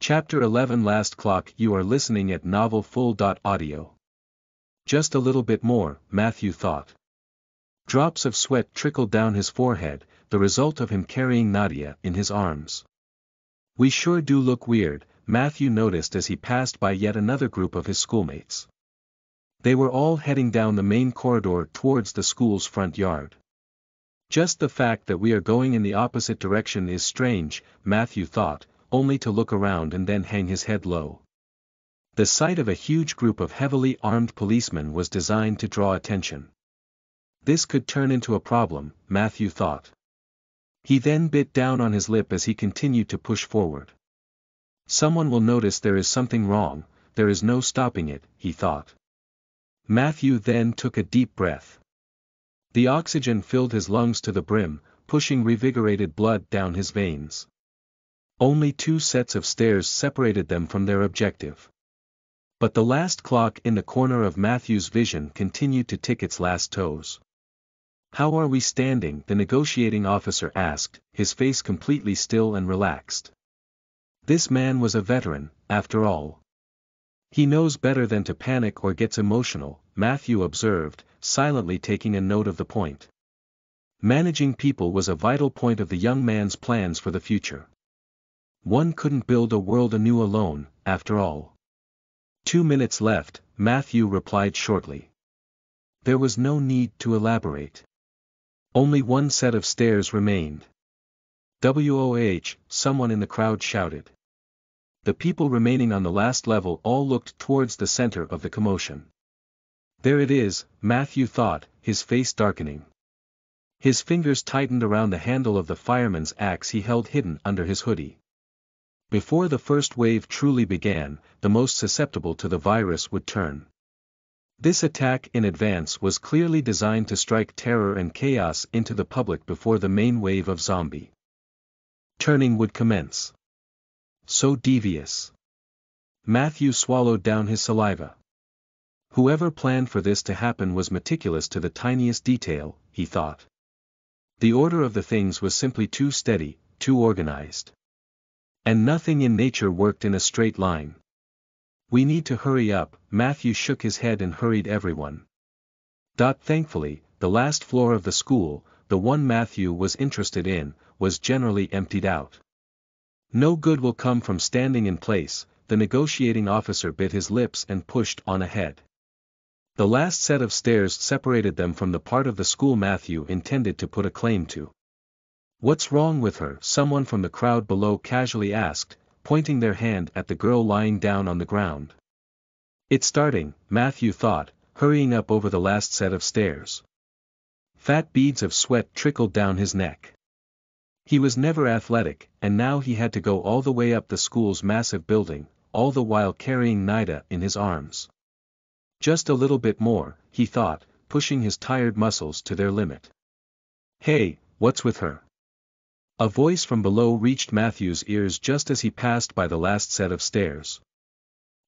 Chapter 11 Last Clock. You are listening at Novel Full. Audio. Just a little bit more, Matthew thought. Drops of sweat trickled down his forehead, the result of him carrying Nadia in his arms. We sure do look weird, Matthew noticed as he passed by yet another group of his schoolmates. They were all heading down the main corridor towards the school's front yard. Just the fact that we are going in the opposite direction is strange, Matthew thought, only to look around and then hang his head low. The sight of a huge group of heavily armed policemen was designed to draw attention. This could turn into a problem, Matthew thought. He then bit down on his lip as he continued to push forward. Someone will notice there is something wrong, there is no stopping it, he thought. Matthew then took a deep breath. The oxygen filled his lungs to the brim, pushing revigorated blood down his veins. Only 2 sets of stairs separated them from their objective. But the last clock in the corner of Matthew's vision continued to tick its last toes. "How are we standing?" the negotiating officer asked, his face completely still and relaxed. This man was a veteran, after all. He knows better than to panic or gets emotional, Matthew observed, silently taking a note of the point. Managing people was a vital point of the young man's plans for the future. One couldn't build a world anew alone, after all. 2 minutes left, Matthew replied shortly. There was no need to elaborate. Only 1 set of stairs remained. "WOH," someone in the crowd shouted. The people remaining on the last level all looked towards the center of the commotion. There it is, Matthew thought, his face darkening. His fingers tightened around the handle of the fireman's axe he held hidden under his hoodie. Before the first wave truly began, the most susceptible to the virus would turn. This attack in advance was clearly designed to strike terror and chaos into the public before the main wave of zombie turning would commence. So devious. Matthew swallowed down his saliva. Whoever planned for this to happen was meticulous to the tiniest detail, he thought. The order of the things was simply too steady, too organized. And nothing in nature worked in a straight line. We need to hurry up, Matthew shook his head and hurried everyone. Thankfully, the last floor of the school, the one Matthew was interested in, was generally emptied out. No good will come from standing in place, the negotiating officer bit his lips and pushed on ahead. The last set of stairs separated them from the part of the school Matthew intended to put a claim to. "What's wrong with her?" someone from the crowd below casually asked, pointing their hand at the girl lying down on the ground. It's starting, Matthew thought, hurrying up over the last set of stairs. Fat beads of sweat trickled down his neck. He was never athletic, and now he had to go all the way up the school's massive building, all the while carrying Nadia in his arms. Just a little bit more, he thought, pushing his tired muscles to their limit. "Hey, what's with her?" A voice from below reached Matthew's ears just as he passed by the last set of stairs.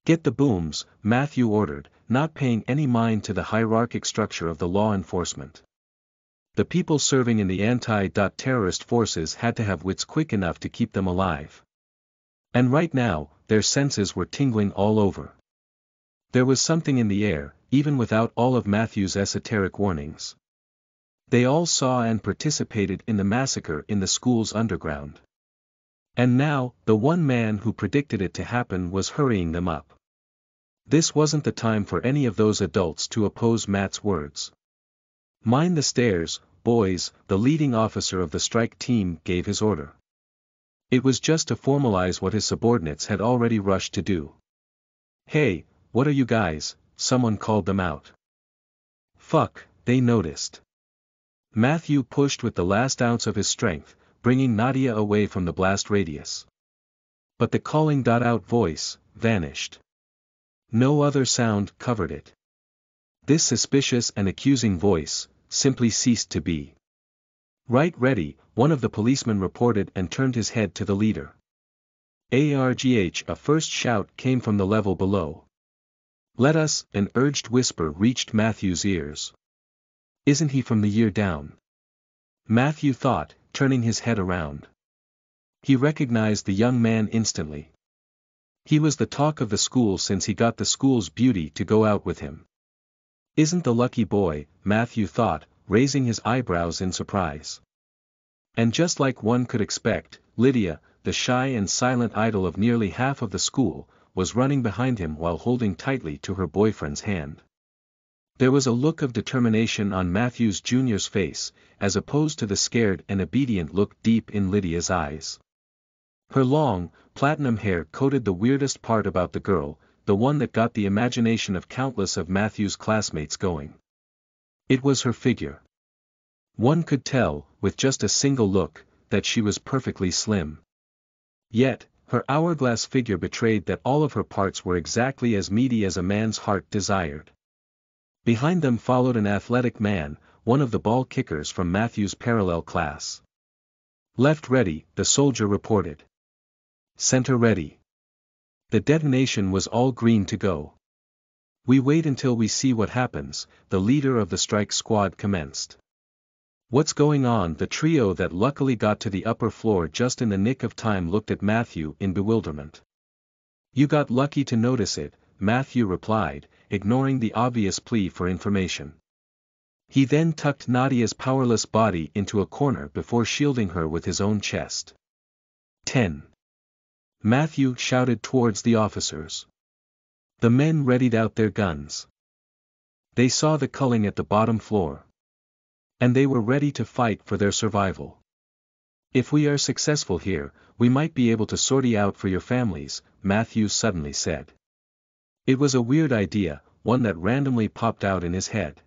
"Get the booms," Matthew ordered, not paying any mind to the hierarchic structure of the law enforcement. The people serving in the anti-terrorist forces had to have wits quick enough to keep them alive. And right now, their senses were tingling all over. There was something in the air, even without all of Matthew's esoteric warnings. They all saw and participated in the massacre in the school's underground. And now, the one man who predicted it to happen was hurrying them up. This wasn't the time for any of those adults to oppose Matt's words. "Mind the stairs, boys," the leading officer of the strike team gave his order. It was just to formalize what his subordinates had already rushed to do. "Hey, what are you guys?" someone called them out. "Fuck," they noticed. Matthew pushed with the last ounce of his strength, bringing Nadia away from the blast radius. But the calling out voice vanished. No other sound covered it. This suspicious and accusing voice simply ceased to be. "Right, ready," one of the policemen reported and turned his head to the leader. "Argh," a first shout came from the level below. "Let us," an urged whisper reached Matthew's ears. "Isn't he from the year down?" Matthew thought, turning his head around. He recognized the young man instantly. He was the talk of the school since he got the school's beauty to go out with him. Isn't the lucky boy, Matthew thought, raising his eyebrows in surprise. And just like one could expect, Lydia, the shy and silent idol of nearly half of the school, was running behind him while holding tightly to her boyfriend's hand. There was a look of determination on Matthew Jr.'s face, as opposed to the scared and obedient look deep in Lydia's eyes. Her long, platinum hair coated the weirdest part about the girl, the one that got the imagination of countless of Matthew's classmates going. It was her figure. One could tell, with just a single look, that she was perfectly slim. Yet, her hourglass figure betrayed that all of her parts were exactly as meaty as a man's heart desired. Behind them followed an athletic man, one of the ball kickers from Matthew's parallel class. "Left ready," the soldier reported. "Center ready." The detonation was all green to go. "We wait until we see what happens," the leader of the strike squad commenced. "What's going on?" The trio that luckily got to the upper floor just in the nick of time looked at Matthew in bewilderment. "You got lucky to notice it," Matthew replied, ignoring the obvious plea for information. He then tucked Nadia's powerless body into a corner before shielding her with his own chest. 10. Matthew shouted towards the officers. The men readied out their guns. They saw the culling at the bottom floor. And they were ready to fight for their survival. "If we are successful here, we might be able to sort you out for your families," Matthew suddenly said. It was a weird idea, one that randomly popped out in his head.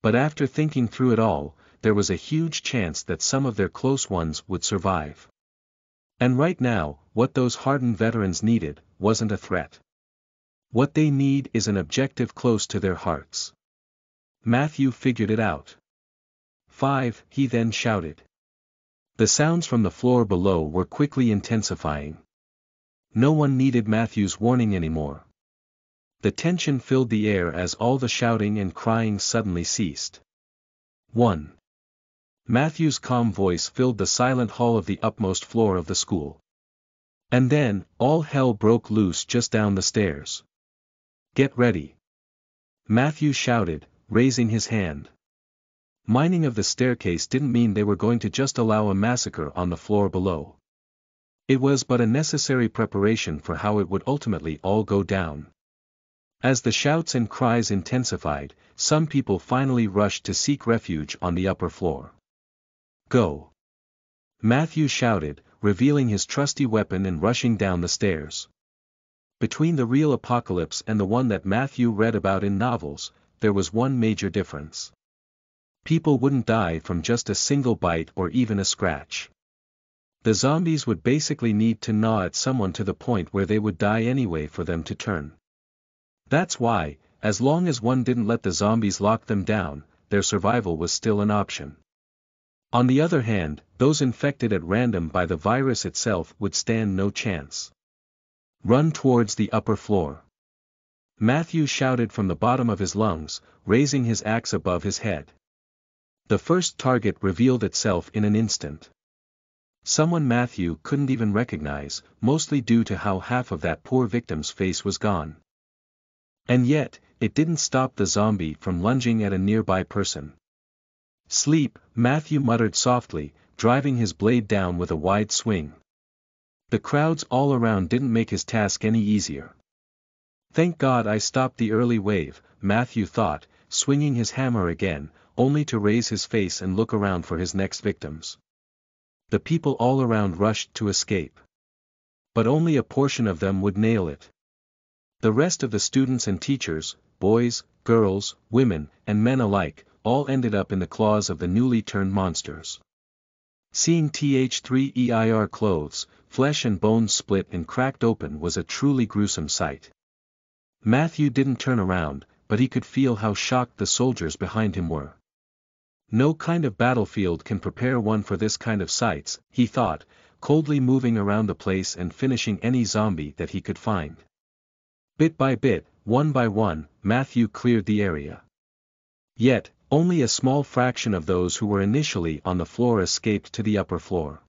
But after thinking through it all, there was a huge chance that some of their close ones would survive. And right now, what those hardened veterans needed, wasn't a threat. What they need is an objective close to their hearts. Matthew figured it out. 5, he then shouted. The sounds from the floor below were quickly intensifying. No one needed Matthew's warning anymore. The tension filled the air as all the shouting and crying suddenly ceased. 1. Matthew's calm voice filled the silent hall of the upmost floor of the school. And then, all hell broke loose just down the stairs. "Get ready!" Matthew shouted, raising his hand. Mining of the staircase didn't mean they were going to just allow a massacre on the floor below. It was but a necessary preparation for how it would ultimately all go down. As the shouts and cries intensified, some people finally rushed to seek refuge on the upper floor. "Go!" Matthew shouted, revealing his trusty weapon and rushing down the stairs. Between the real apocalypse and the one that Matthew read about in novels, there was one major difference. People wouldn't die from just a single bite or even a scratch. The zombies would basically need to gnaw at someone to the point where they would die anyway for them to turn. That's why, as long as one didn't let the zombies lock them down, their survival was still an option. On the other hand, those infected at random by the virus itself would stand no chance. "Run towards the upper floor!" Matthew shouted from the bottom of his lungs, raising his axe above his head. The first target revealed itself in an instant. Someone Matthew couldn't even recognize, mostly due to how half of that poor victim's face was gone. And yet, it didn't stop the zombie from lunging at a nearby person. "Sleep," Matthew muttered softly, driving his blade down with a wide swing. The crowds all around didn't make his task any easier. "Thank God I stopped the early wave," Matthew thought, swinging his hammer again, only to raise his face and look around for his next victims. The people all around rushed to escape. But only a portion of them would nail it. The rest of the students and teachers, boys, girls, women, and men alike, all ended up in the claws of the newly turned monsters. Seeing TH3EIR clothes, flesh and bones split and cracked open was a truly gruesome sight. Matthew didn't turn around, but he could feel how shocked the soldiers behind him were. No kind of battlefield can prepare one for this kind of sights, he thought, coldly moving around the place and finishing any zombie that he could find. Bit by bit, one by one, Matthew cleared the area. Yet, only a small fraction of those who were initially on the floor escaped to the upper floor.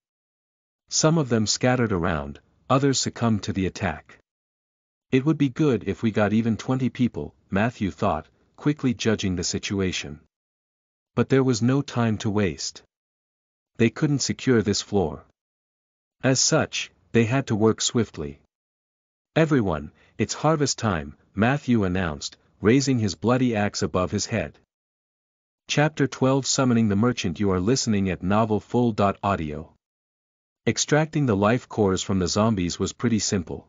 Some of them scattered around, others succumbed to the attack. It would be good if we got even 20 people, Matthew thought, quickly judging the situation. But there was no time to waste. They couldn't secure this floor. As such, they had to work swiftly. "Everyone, it's harvest time," Matthew announced, raising his bloody axe above his head. Chapter 12 Summoning the Merchant. You are listening at NovelFull.audio. Extracting the life cores from the zombies was pretty simple.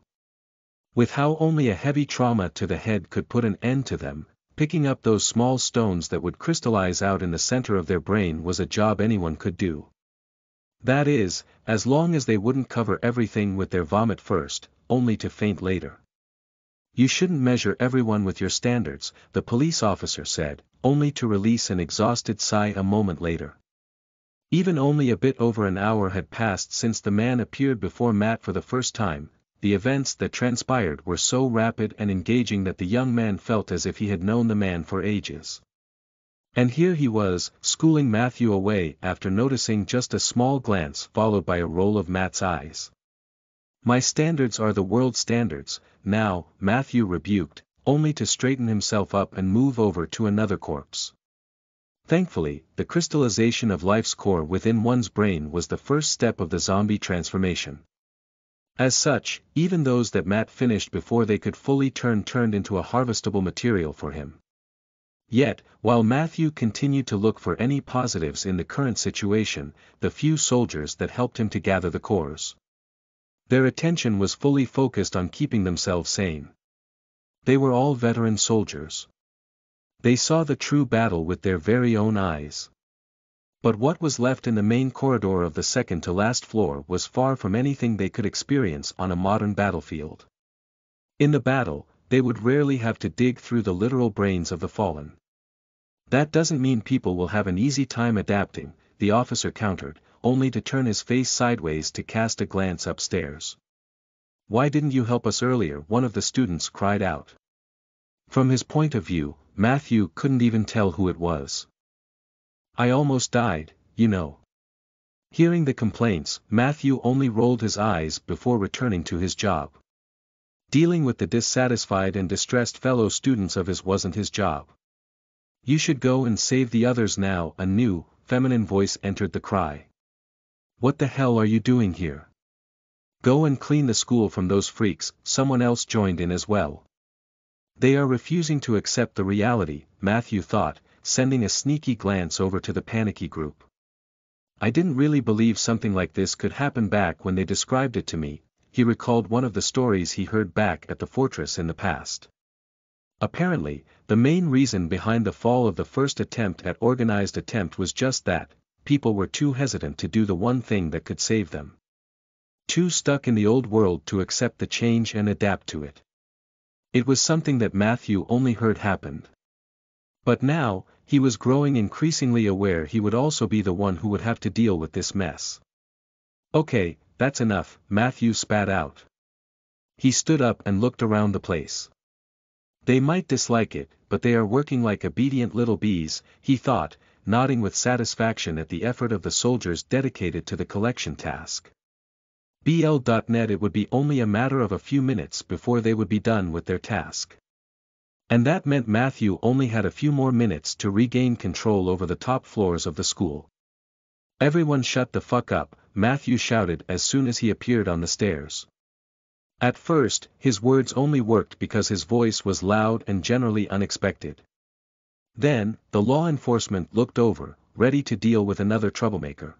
With how only a heavy trauma to the head could put an end to them, picking up those small stones that would crystallize out in the center of their brain was a job anyone could do. That is, as long as they wouldn't cover everything with their vomit first, only to faint later. "You shouldn't measure everyone with your standards," the police officer said, only to release an exhausted sigh a moment later. Even only a bit over an hour had passed since the man appeared before Matt for the first time. The events that transpired were so rapid and engaging that the young man felt as if he had known the man for ages. And here he was, schooling Matthew away after noticing just a small glance followed by a roll of Matt's eyes. "My standards are the world standards, now," Matthew rebuked, only to straighten himself up and move over to another corpse. Thankfully, the crystallization of life's core within one's brain was the first step of the zombie transformation. As such, even those that Matt finished before they could fully turned into a harvestable material for him. Yet, while Matthew continued to look for any positives in the current situation, the few soldiers that helped him to gather the cores, their attention was fully focused on keeping themselves sane. They were all veteran soldiers. They saw the true battle with their very own eyes. But what was left in the main corridor of the second-to-last floor was far from anything they could experience on a modern battlefield. In the battle, they would rarely have to dig through the literal brains of the fallen. "That doesn't mean people will have an easy time adapting," the officer countered, only to turn his face sideways to cast a glance upstairs. "Why didn't you help us earlier?" one of the students cried out. From his point of view, Matthew couldn't even tell who it was. "I almost died, you know." Hearing the complaints, Matthew only rolled his eyes before returning to his job. Dealing with the dissatisfied and distressed fellow students of his wasn't his job. "You should go and save the others now," a new, feminine voice entered the cry. "What the hell are you doing here? Go and clean the school from those freaks," someone else joined in as well. "They are refusing to accept the reality," Matthew thought, sending a sneaky glance over to the panicky group. "I didn't really believe something like this could happen back when they described it to me." He recalled one of the stories he heard back at the fortress in the past. Apparently, the main reason behind the fall of the first organized attempt was just that: people were too hesitant to do the one thing that could save them. Too stuck in the old world to accept the change and adapt to it. It was something that Matthew only heard happened. But now, he was growing increasingly aware he would also be the one who would have to deal with this mess. "Okay, that's enough," Matthew spat out. He stood up and looked around the place. "They might dislike it, but they are working like obedient little bees," he thought, nodding with satisfaction at the effort of the soldiers dedicated to the collection task. BL.net It would be only a matter of a few minutes before they would be done with their task. And that meant Matthew only had a few more minutes to regain control over the top floors of the school. "Everyone shut the fuck up," Matthew shouted as soon as he appeared on the stairs. At first, his words only worked because his voice was loud and generally unexpected. Then, the law enforcement looked over, ready to deal with another troublemaker.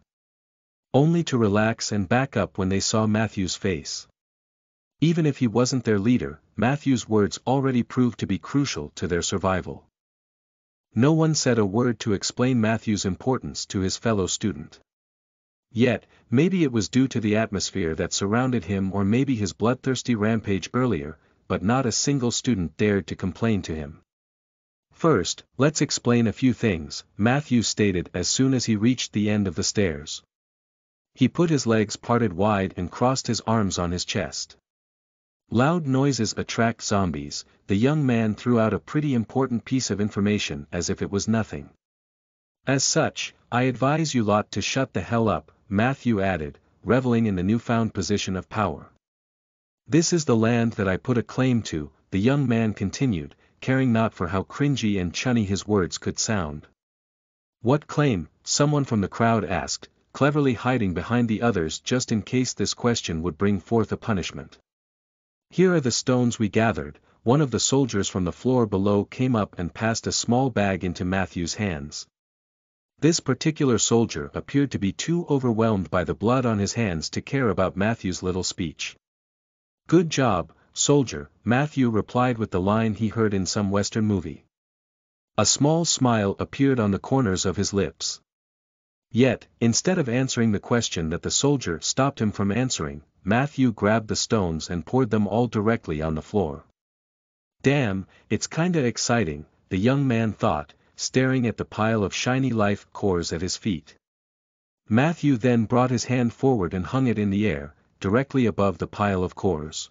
Only to relax and back up when they saw Matthew's face. Even if he wasn't their leader, Matthew's words already proved to be crucial to their survival. No one said a word to explain Matthew's importance to his fellow student. Yet, maybe it was due to the atmosphere that surrounded him, or maybe his bloodthirsty rampage earlier, but not a single student dared to complain to him. "First, let's explain a few things," Matthew stated as soon as he reached the end of the stairs. He put his legs parted wide and crossed his arms on his chest. "Loud noises attract zombies." The young man threw out a pretty important piece of information as if it was nothing. "As such, I advise you lot to shut the hell up," Matthew added, reveling in the newfound position of power. This is the land that I put a claim to, the young man continued, caring not for how cringy and chunny his words could sound. What claim? Someone from the crowd asked, cleverly hiding behind the others just in case this question would bring forth a punishment. Here are the stones we gathered. One of the soldiers from the floor below came up and passed a small bag into Matthew's hands. This particular soldier appeared to be too overwhelmed by the blood on his hands to care about Matthew's little speech. "Good job, soldier," Matthew replied with the line he heard in some Western movie. A small smile appeared on the corners of his lips. Yet, instead of answering the question that the soldier stopped him from answering, Matthew grabbed the stones and poured them all directly on the floor. "Damn, it's kinda exciting," the young man thought, staring at the pile of shiny life cores at his feet. Matthew then brought his hand forward and hung it in the air, directly above the pile of cores.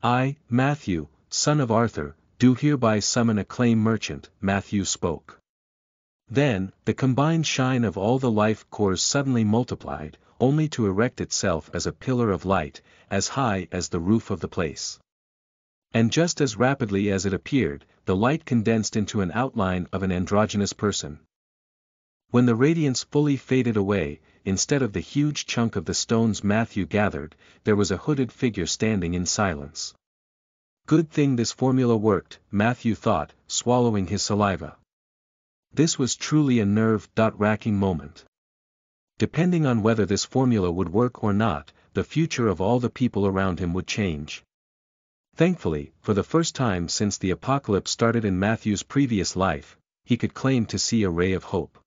"I, Matthew, son of Arthur, do hereby summon a claim merchant," Matthew spoke. Then, the combined shine of all the life cores suddenly multiplied, only to erect itself as a pillar of light, as high as the roof of the place. And just as rapidly as it appeared, the light condensed into an outline of an androgynous person. When the radiance fully faded away, instead of the huge chunk of the stones Matthew gathered, there was a hooded figure standing in silence. Good thing this formula worked, Matthew thought, swallowing his saliva. This was truly a nerve-wracking moment. Depending on whether this formula would work or not, the future of all the people around him would change. Thankfully, for the first time since the apocalypse started in Matthew's previous life, he could claim to see a ray of hope.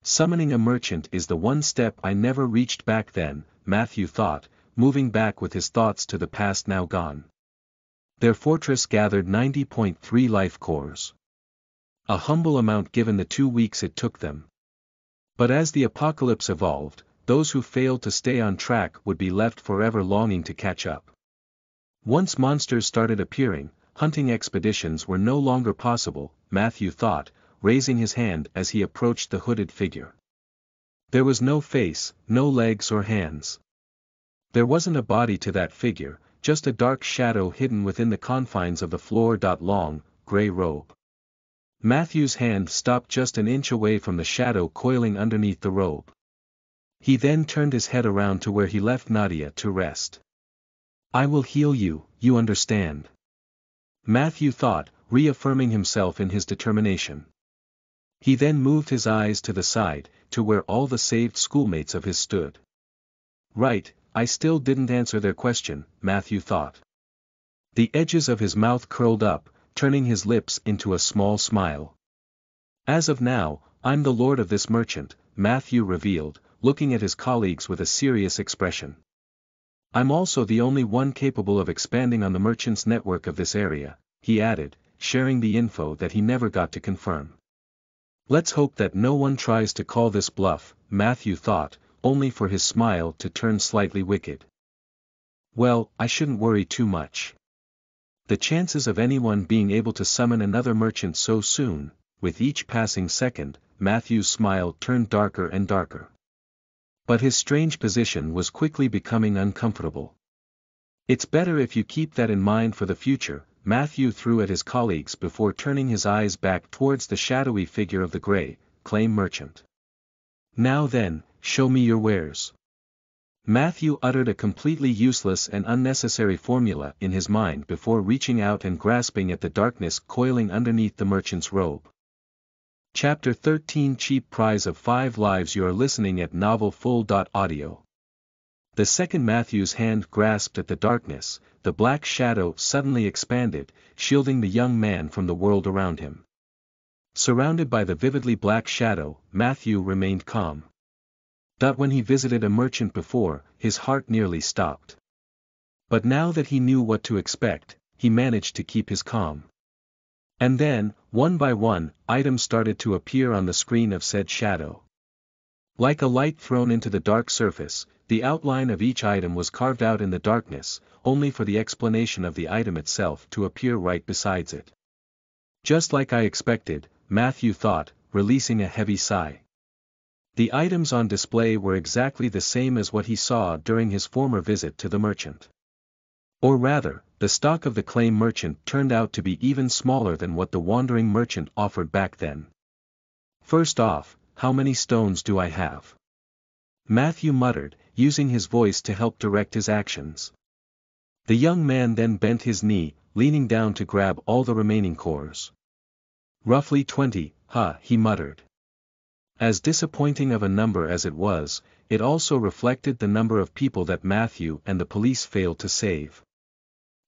Summoning a merchant is the one step I never reached back then, Matthew thought, moving back with his thoughts to the past now gone. Their fortress gathered 90.3 life cores. A humble amount given the 2 weeks it took them. But as the apocalypse evolved, those who failed to stay on track would be left forever longing to catch up. Once monsters started appearing, hunting expeditions were no longer possible, Matthew thought, raising his hand as he approached the hooded figure. There was no face, no legs or hands. There wasn't a body to that figure, just a dark shadow hidden within the confines of the floor-long, gray robe. Matthew's hand stopped just an inch away from the shadow coiling underneath the robe. He then turned his head around to where he left Nadia to rest. "I will heal you, you understand?" Matthew thought, reaffirming himself in his determination. He then moved his eyes to the side, to where all the saved schoolmates of his stood. Right, I still didn't answer their question, Matthew thought. The edges of his mouth curled up, turning his lips into a small smile. "As of now, I'm the lord of this merchant," Matthew revealed, looking at his colleagues with a serious expression. "I'm also the only one capable of expanding on the merchant's network of this area," he added, sharing the info that he never got to confirm. Let's hope that no one tries to call this bluff, Matthew thought, only for his smile to turn slightly wicked. Well, I shouldn't worry too much. The chances of anyone being able to summon another merchant so soon, with each passing second, Matthew's smile turned darker and darker. But his strange position was quickly becoming uncomfortable. "It's better if you keep that in mind for the future," Matthew threw at his colleagues before turning his eyes back towards the shadowy figure of the gray, claim merchant. "Now then, show me your wares." Matthew uttered a completely useless and unnecessary formula in his mind before reaching out and grasping at the darkness coiling underneath the merchant's robe. Chapter 13 Cheap Prize of 5 Lives. You are listening at NovelFull.audio. The second Matthew's hand grasped at the darkness, the black shadow suddenly expanded, shielding the young man from the world around him. Surrounded by the vividly black shadow, Matthew remained calm. When he visited a merchant before, his heart nearly stopped. But now that he knew what to expect, he managed to keep his calm. And then, one by one, items started to appear on the screen of said shadow. Like a light thrown into the dark surface, the outline of each item was carved out in the darkness, only for the explanation of the item itself to appear right beside it. Just like I expected, Matthew thought, releasing a heavy sigh. The items on display were exactly the same as what he saw during his former visit to the merchant. Or rather, the stock of the clay merchant turned out to be even smaller than what the wandering merchant offered back then. First off, how many stones do I have? Matthew muttered, using his voice to help direct his actions. The young man then bent his knee, leaning down to grab all the remaining cores. Roughly 20, he muttered. As disappointing of a number as it was, it also reflected the number of people that Matthew and the police failed to save.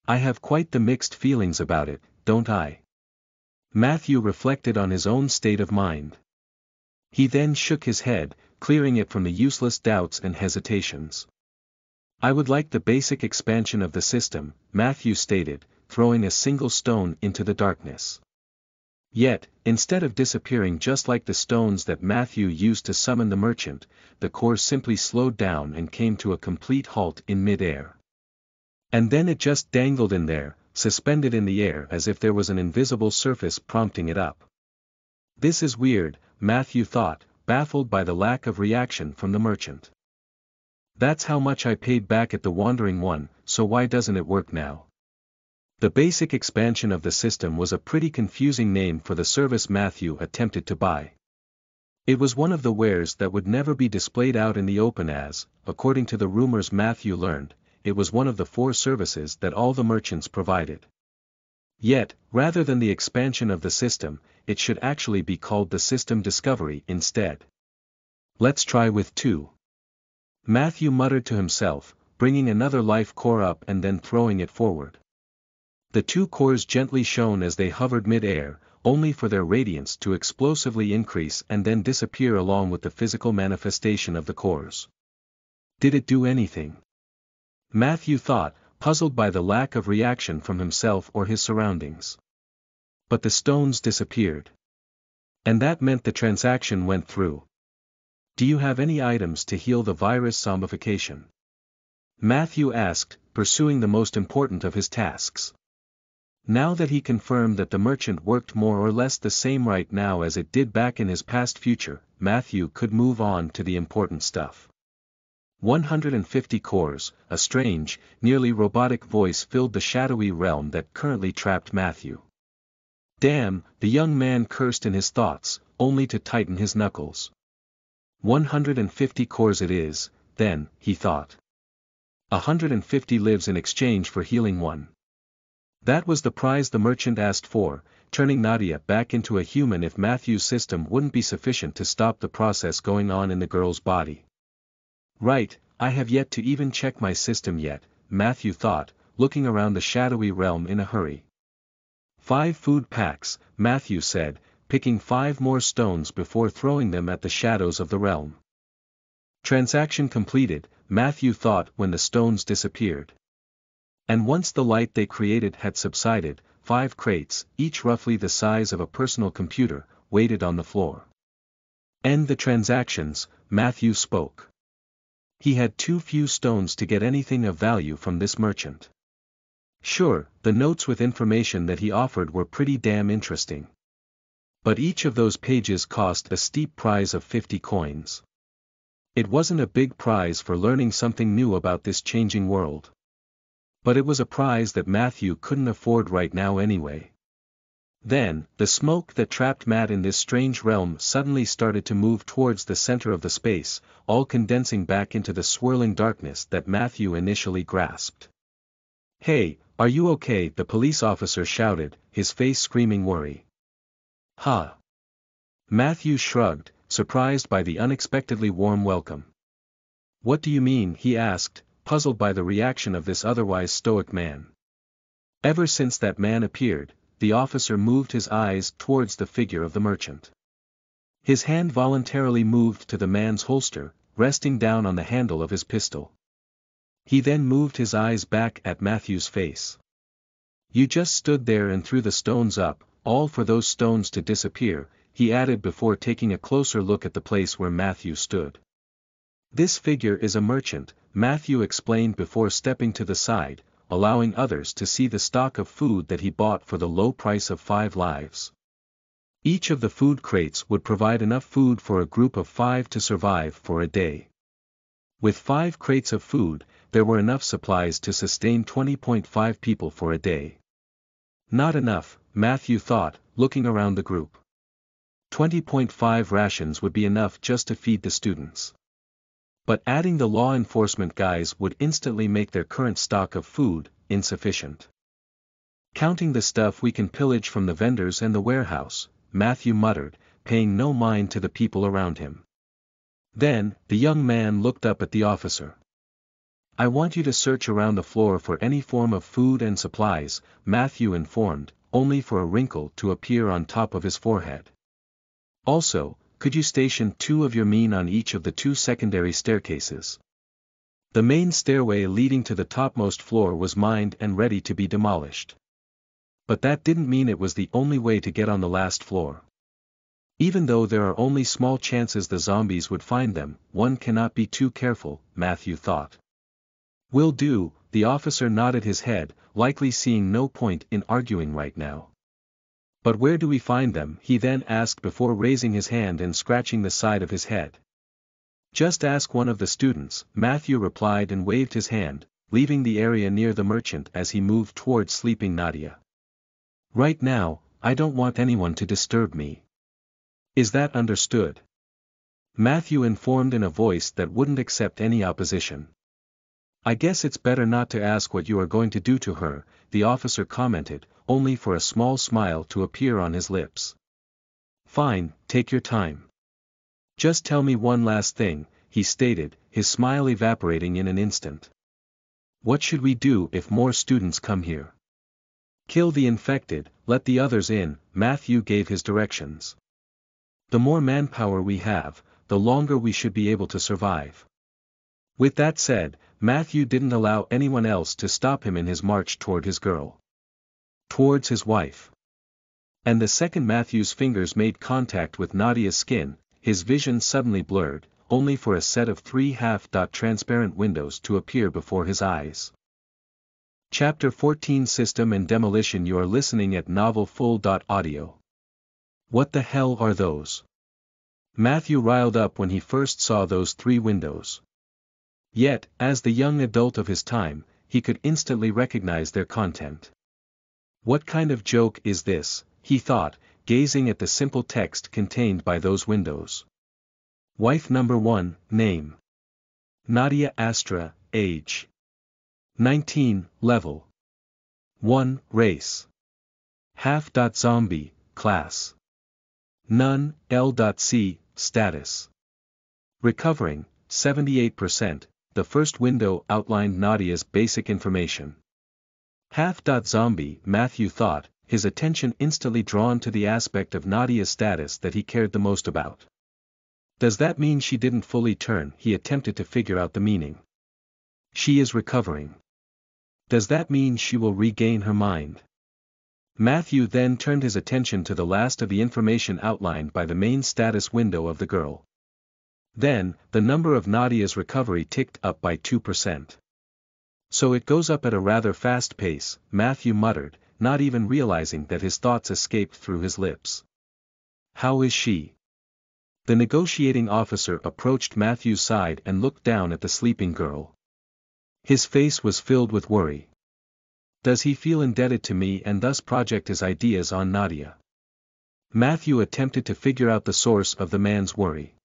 I have quite the mixed feelings about it, don't I? Matthew reflected on his own state of mind. He then shook his head, clearing it from the useless doubts and hesitations. I would like the basic expansion of the system, Matthew stated, throwing a single stone into the darkness. Yet, instead of disappearing just like the stones that Matthew used to summon the merchant, the core simply slowed down and came to a complete halt in mid-air. And then it just dangled in there, suspended in the air as if there was an invisible surface prompting it up. This is weird, Matthew thought, baffled by the lack of reaction from the merchant. That's how much I paid back at the Wandering One, so why doesn't it work now? The basic expansion of the system was a pretty confusing name for the service Matthew attempted to buy. It was one of the wares that would never be displayed out in the open as, according to the rumors Matthew learned, it was one of the 4 services that all the merchants provided. Yet, rather than the expansion of the system, it should actually be called the System Discovery instead. Let's try with 2. Matthew muttered to himself, bringing another life core up and then throwing it forward. The 2 cores gently shone as they hovered mid-air, only for their radiance to explosively increase and then disappear along with the physical manifestation of the cores. Did it do anything? Matthew thought, puzzled by the lack of reaction from himself or his surroundings. But the stones disappeared. And that meant the transaction went through. Do you have any items to heal the virus zombification? Matthew asked, pursuing the most important of his tasks. Now that he confirmed that the merchant worked more or less the same right now as it did back in his past future, Matthew could move on to the important stuff. 150 cores, a strange, nearly robotic voice filled the shadowy realm that currently trapped Matthew. Damn, the young man cursed in his thoughts, only to tighten his knuckles. 150 cores it is, then, he thought. 150 lives in exchange for healing 1. That was the prize the merchant asked for, turning Nadia back into a human if Matthew's system wouldn't be sufficient to stop the process going on in the girl's body. Right, I have yet to even check my system yet, Matthew thought, looking around the shadowy realm in a hurry. 5 food packs, Matthew said, picking 5 more stones before throwing them at the shadows of the realm. Transaction completed, Matthew thought when the stones disappeared. And once the light they created had subsided, 5 crates, each roughly the size of a personal computer, waited on the floor. End the transactions, Matthew spoke. He had too few stones to get anything of value from this merchant. Sure, the notes with information that he offered were pretty damn interesting. But each of those pages cost a steep price of 50 coins. It wasn't a big prize for learning something new about this changing world. But it was a prize that Matthew couldn't afford right now anyway. Then, the smoke that trapped Matt in this strange realm suddenly started to move towards the center of the space, all condensing back into the swirling darkness that Matthew initially grasped. Hey, are you okay? The police officer shouted, his face screaming worry. Ha! Matthew shrugged, surprised by the unexpectedly warm welcome. What do you mean? He asked, puzzled by the reaction of this otherwise stoic man. Ever since that man appeared, the officer moved his eyes towards the figure of the merchant. His hand voluntarily moved to the man's holster, resting down on the handle of his pistol. He then moved his eyes back at Matthew's face. You just stood there and threw the stones up, all for those stones to disappear, he added before taking a closer look at the place where Matthew stood. This figure is a merchant, Matthew explained before stepping to the side, allowing others to see the stock of food that he bought for the low price of 5 lives. Each of the food crates would provide enough food for a group of 5 to survive for a day. With 5 crates of food, there were enough supplies to sustain 20.5 people for a day. Not enough, Matthew thought, looking around the group. 20.5 rations would be enough just to feed the students. But adding the law enforcement guys would instantly make their current stock of food insufficient. Counting the stuff we can pillage from the vendors and the warehouse, Matthew muttered, paying no mind to the people around him. Then, the young man looked up at the officer. I want you to search around the floor for any form of food and supplies, Matthew informed, only for a wrinkle to appear on top of his forehead. Also, could you station 2 of your men on each of the 2 secondary staircases? The main stairway leading to the topmost floor was mined and ready to be demolished. But that didn't mean it was the only way to get on the last floor. Even though there are only small chances the zombies would find them, one cannot be too careful, Matthew thought. Will do, the officer nodded his head, likely seeing no point in arguing right now. But where do we find them? He then asked before raising his hand and scratching the side of his head. Just ask one of the students, Matthew replied and waved his hand, leaving the area near the merchant as he moved towards sleeping Nadia. Right now, I don't want anyone to disturb me. Is that understood? Matthew informed in a voice that wouldn't accept any opposition. I guess it's better not to ask what you are going to do to her, the officer commented, only for a small smile to appear on his lips. Fine, take your time. Just tell me one last thing, he stated, his smile evaporating in an instant. What should we do if more students come here? Kill the infected, let the others in, Matthew gave his directions. The more manpower we have, the longer we should be able to survive. With that said, Matthew didn't allow anyone else to stop him in his march toward his girl. Towards his wife. And the second Matthew's fingers made contact with Nadia's skin, his vision suddenly blurred, only for a set of 3 half-transparent windows to appear before his eyes. Chapter 14 System and Demolition. You are listening at NovelFull.audio. What the hell are those? Matthew riled up when he first saw those 3 windows. Yet, as the young adult of his time, he could instantly recognize their content. What kind of joke is this, he thought, gazing at the simple text contained by those windows. Wife number 1, name. Nadia Astra, age. 19, level. 1, race. Half-zombie, class. None, L.C, status. Recovering, 78%, the first window outlined Nadia's basic information. Half-zombie, Matthew thought, his attention instantly drawn to the aspect of Nadia's status that he cared the most about. Does that mean she didn't fully turn? He attempted to figure out the meaning. She is recovering. Does that mean she will regain her mind? Matthew then turned his attention to the last of the information outlined by the main status window of the girl. Then, the number of Nadia's recovery ticked up by 2%. So it goes up at a rather fast pace, Matthew muttered, not even realizing that his thoughts escaped through his lips. How is she? The negotiating officer approached Matthew's side and looked down at the sleeping girl. His face was filled with worry. Does he feel indebted to me and thus project his ideas on Nadia? Matthew attempted to figure out the source of the man's worry.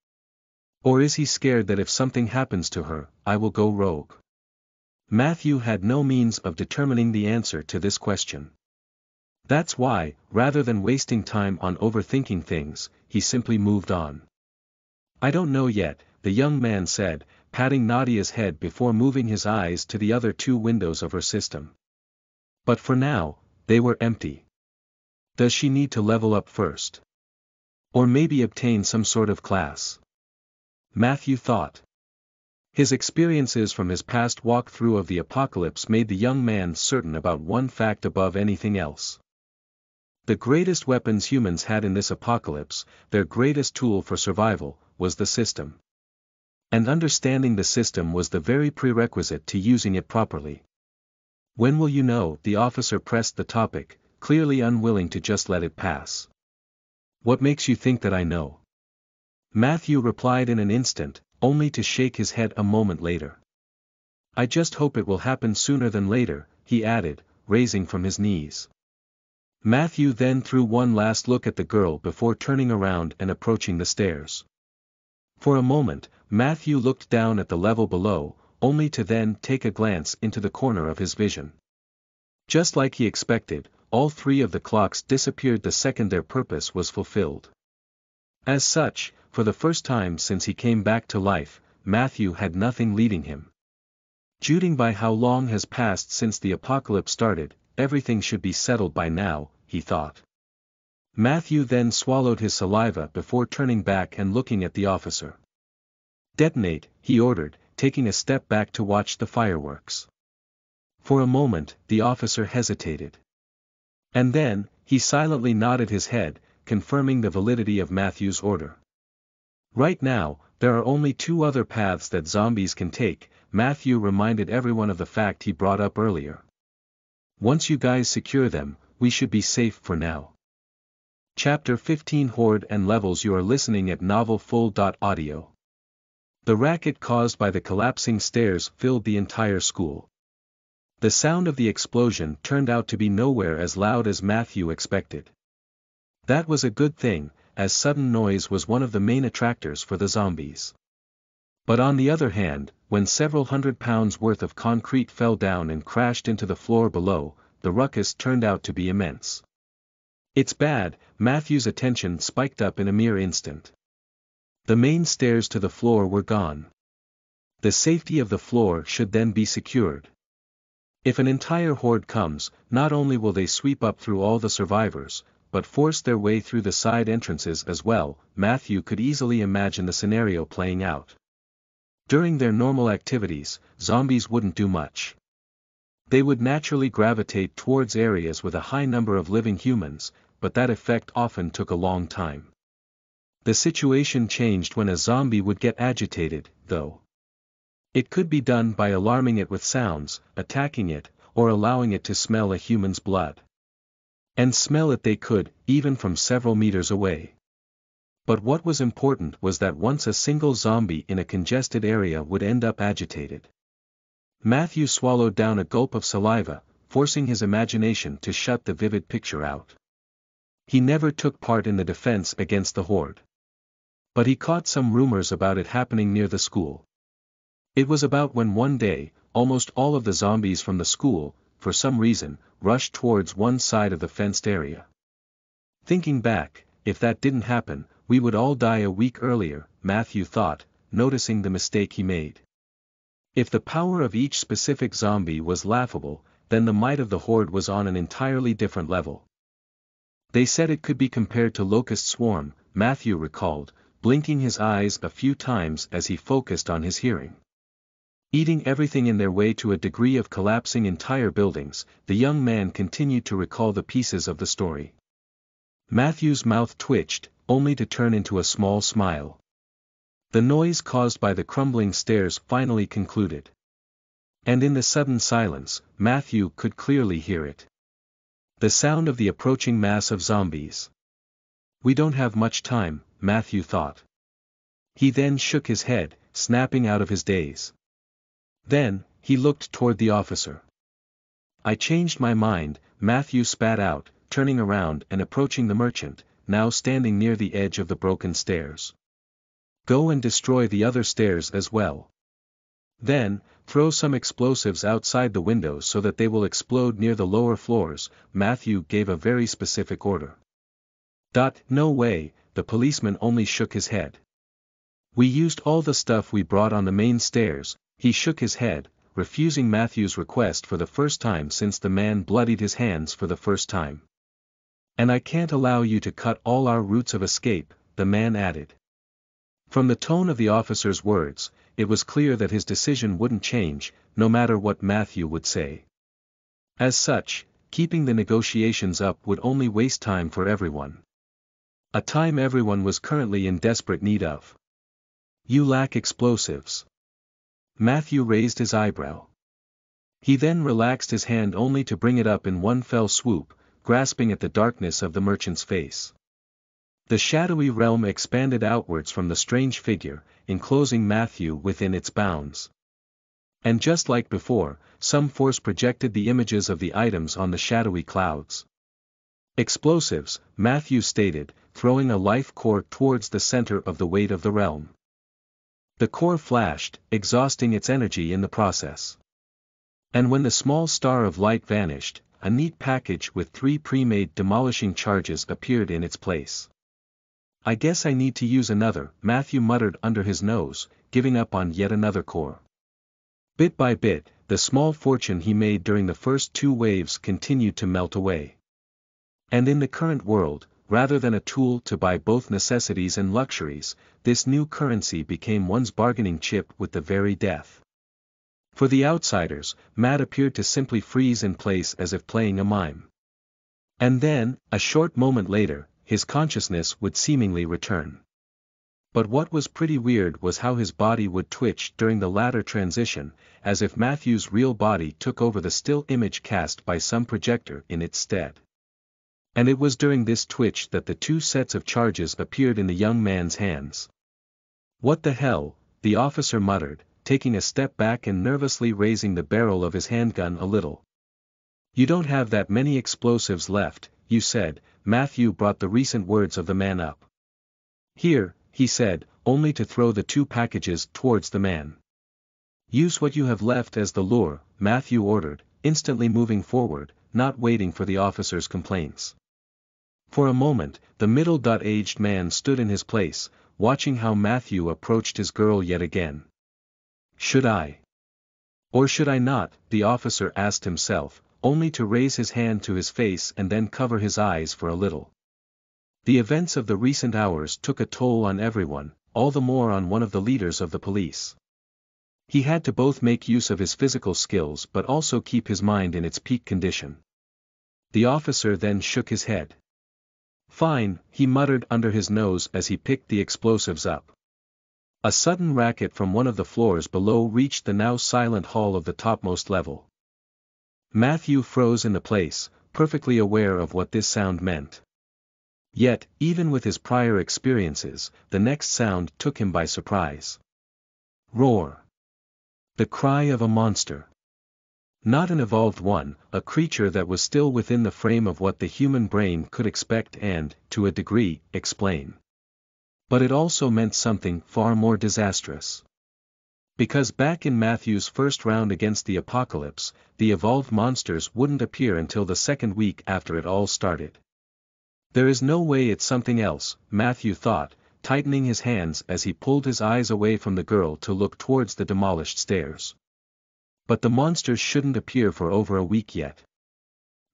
Or is he scared that if something happens to her, I will go rogue? Matthew had no means of determining the answer to this question. That's why, rather than wasting time on overthinking things, he simply moved on. I don't know yet, the young man said, patting Nadia's head before moving his eyes to the other 2 windows of her system. But for now, they were empty. Does she need to level up first? Or maybe obtain some sort of class? Matthew thought. His experiences from his past walkthrough of the apocalypse made the young man certain about one fact above anything else. The greatest weapons humans had in this apocalypse, their greatest tool for survival, was the system. And understanding the system was the very prerequisite to using it properly. When will you know? The officer pressed the topic, clearly unwilling to just let it pass. What makes you think that I know? Matthew replied in an instant, only to shake his head a moment later. I just hope it will happen sooner than later, he added, raising from his knees. Matthew then threw one last look at the girl before turning around and approaching the stairs. For a moment, Matthew looked down at the level below, only to then take a glance into the corner of his vision. Just like he expected, all three of the clocks disappeared the second their purpose was fulfilled. As such, for the first time since he came back to life, Matthew had nothing leading him. Judging by how long has passed since the apocalypse started, everything should be settled by now, he thought. Matthew then swallowed his saliva before turning back and looking at the officer. "Detonate," he ordered, taking a step back to watch the fireworks. For a moment, the officer hesitated. And then, he silently nodded his head, confirming the validity of Matthew's order. Right now, there are only two other paths that zombies can take, Matthew reminded everyone of the fact he brought up earlier. Once you guys secure them, we should be safe for now. Chapter 15 Horde and Levels. You are listening at NovelFull.audio. The racket caused by the collapsing stairs filled the entire school. The sound of the explosion turned out to be nowhere as loud as Matthew expected. That was a good thing, as sudden noise was one of the main attractors for the zombies. But on the other hand, when several 100 pounds worth of concrete fell down and crashed into the floor below, the ruckus turned out to be immense. It's bad, Matthew's attention spiked up in a mere instant. The main stairs to the floor were gone. The safety of the floor should then be secured. If an entire horde comes, not only will they sweep up through all the survivors, but force their way through the side entrances as well. Matthew could easily imagine the scenario playing out. During their normal activities, zombies wouldn't do much. They would naturally gravitate towards areas with a high number of living humans, but that effect often took a long time. The situation changed when a zombie would get agitated, though. It could be done by alarming it with sounds, attacking it, or allowing it to smell a human's blood. And smell it they could, even from several meters away. But what was important was that once a single zombie in a congested area would end up agitated. Matthew swallowed down a gulp of saliva, forcing his imagination to shut the vivid picture out. He never took part in the defense against the horde. But he caught some rumors about it happening near the school. It was about when one day, almost all of the zombies from the school, for some reason, rushed towards one side of the fenced area. Thinking back, if that didn't happen, we would all die a week earlier, Matthew thought, noticing the mistake he made. If the power of each specific zombie was laughable, then the might of the horde was on an entirely different level. They said it could be compared to locust swarm, Matthew recalled, blinking his eyes a few times as he focused on his hearing. Eating everything in their way to a degree of collapsing entire buildings, the young man continued to recall the pieces of the story. Matthew's mouth twitched, only to turn into a small smile. The noise caused by the crumbling stairs finally concluded. And in the sudden silence, Matthew could clearly hear it. The sound of the approaching mass of zombies. We don't have much time, Matthew thought. He then shook his head, snapping out of his daze. Then, he looked toward the officer. I changed my mind, Matthew spat out, turning around and approaching the merchant, now standing near the edge of the broken stairs. Go and destroy the other stairs as well. Then, throw some explosives outside the windows so that they will explode near the lower floors, Matthew gave a very specific order. No way, the policeman only shook his head. We used all the stuff we brought on the main stairs, he shook his head, refusing Matthew's request for the first time since the man bloodied his hands for the first time. And I can't allow you to cut all our routes of escape, the man added. From the tone of the officer's words, it was clear that his decision wouldn't change, no matter what Matthew would say. As such, keeping the negotiations up would only waste time for everyone. A time everyone was currently in desperate need of. You lack explosives. Matthew raised his eyebrow. He then relaxed his hand only to bring it up in one fell swoop, grasping at the darkness of the merchant's face. The shadowy realm expanded outwards from the strange figure, enclosing Matthew within its bounds. And just like before, some force projected the images of the items on the shadowy clouds. Explosives, Matthew stated, throwing a life core towards the center of the weight of the realm. The core flashed, exhausting its energy in the process. And when the small star of light vanished, a neat package with 3 pre-made demolishing charges appeared in its place. "I guess I need to use another," Matthew muttered under his nose, giving up on yet another core. Bit by bit, the small fortune he made during the first 2 waves continued to melt away. And in the current world, rather than a tool to buy both necessities and luxuries, this new currency became one's bargaining chip with the very death. For the outsiders, Matt appeared to simply freeze in place as if playing a mime. And then, a short moment later, his consciousness would seemingly return. But what was pretty weird was how his body would twitch during the latter transition, as if Matthew's real body took over the still image cast by some projector in its stead. And it was during this twitch that the 2 sets of charges appeared in the young man's hands. "What the hell?" the officer muttered, taking a step back and nervously raising the barrel of his handgun a little. "You don't have that many explosives left," you said. Matthew brought the recent words of the man up. "Here," he said, only to throw the 2 packages towards the man. "Use what you have left as the lure," Matthew ordered, instantly moving forward, not waiting for the officer's complaints. For a moment, the middle-aged man stood in his place, watching how Matthew approached his girl yet again. "Should I? Or should I not?" the officer asked himself, only to raise his hand to his face and then cover his eyes for a little. The events of the recent hours took a toll on everyone, all the more on one of the leaders of the police. He had to both make use of his physical skills but also keep his mind in its peak condition. The officer then shook his head. "Fine," he muttered under his nose as he picked the explosives up. A sudden racket from one of the floors below reached the now silent hall of the topmost level. Matthew froze in the place, perfectly aware of what this sound meant. Yet, even with his prior experiences, the next sound took him by surprise. Roar. The cry of a monster. Not an evolved one, a creature that was still within the frame of what the human brain could expect and, to a degree, explain. But it also meant something far more disastrous. Because back in Matthew's first round against the apocalypse, the evolved monsters wouldn't appear until the second week after it all started. There is no way it's something else, Matthew thought, tightening his hands as he pulled his eyes away from the girl to look towards the demolished stairs. But the monsters shouldn't appear for over a week yet.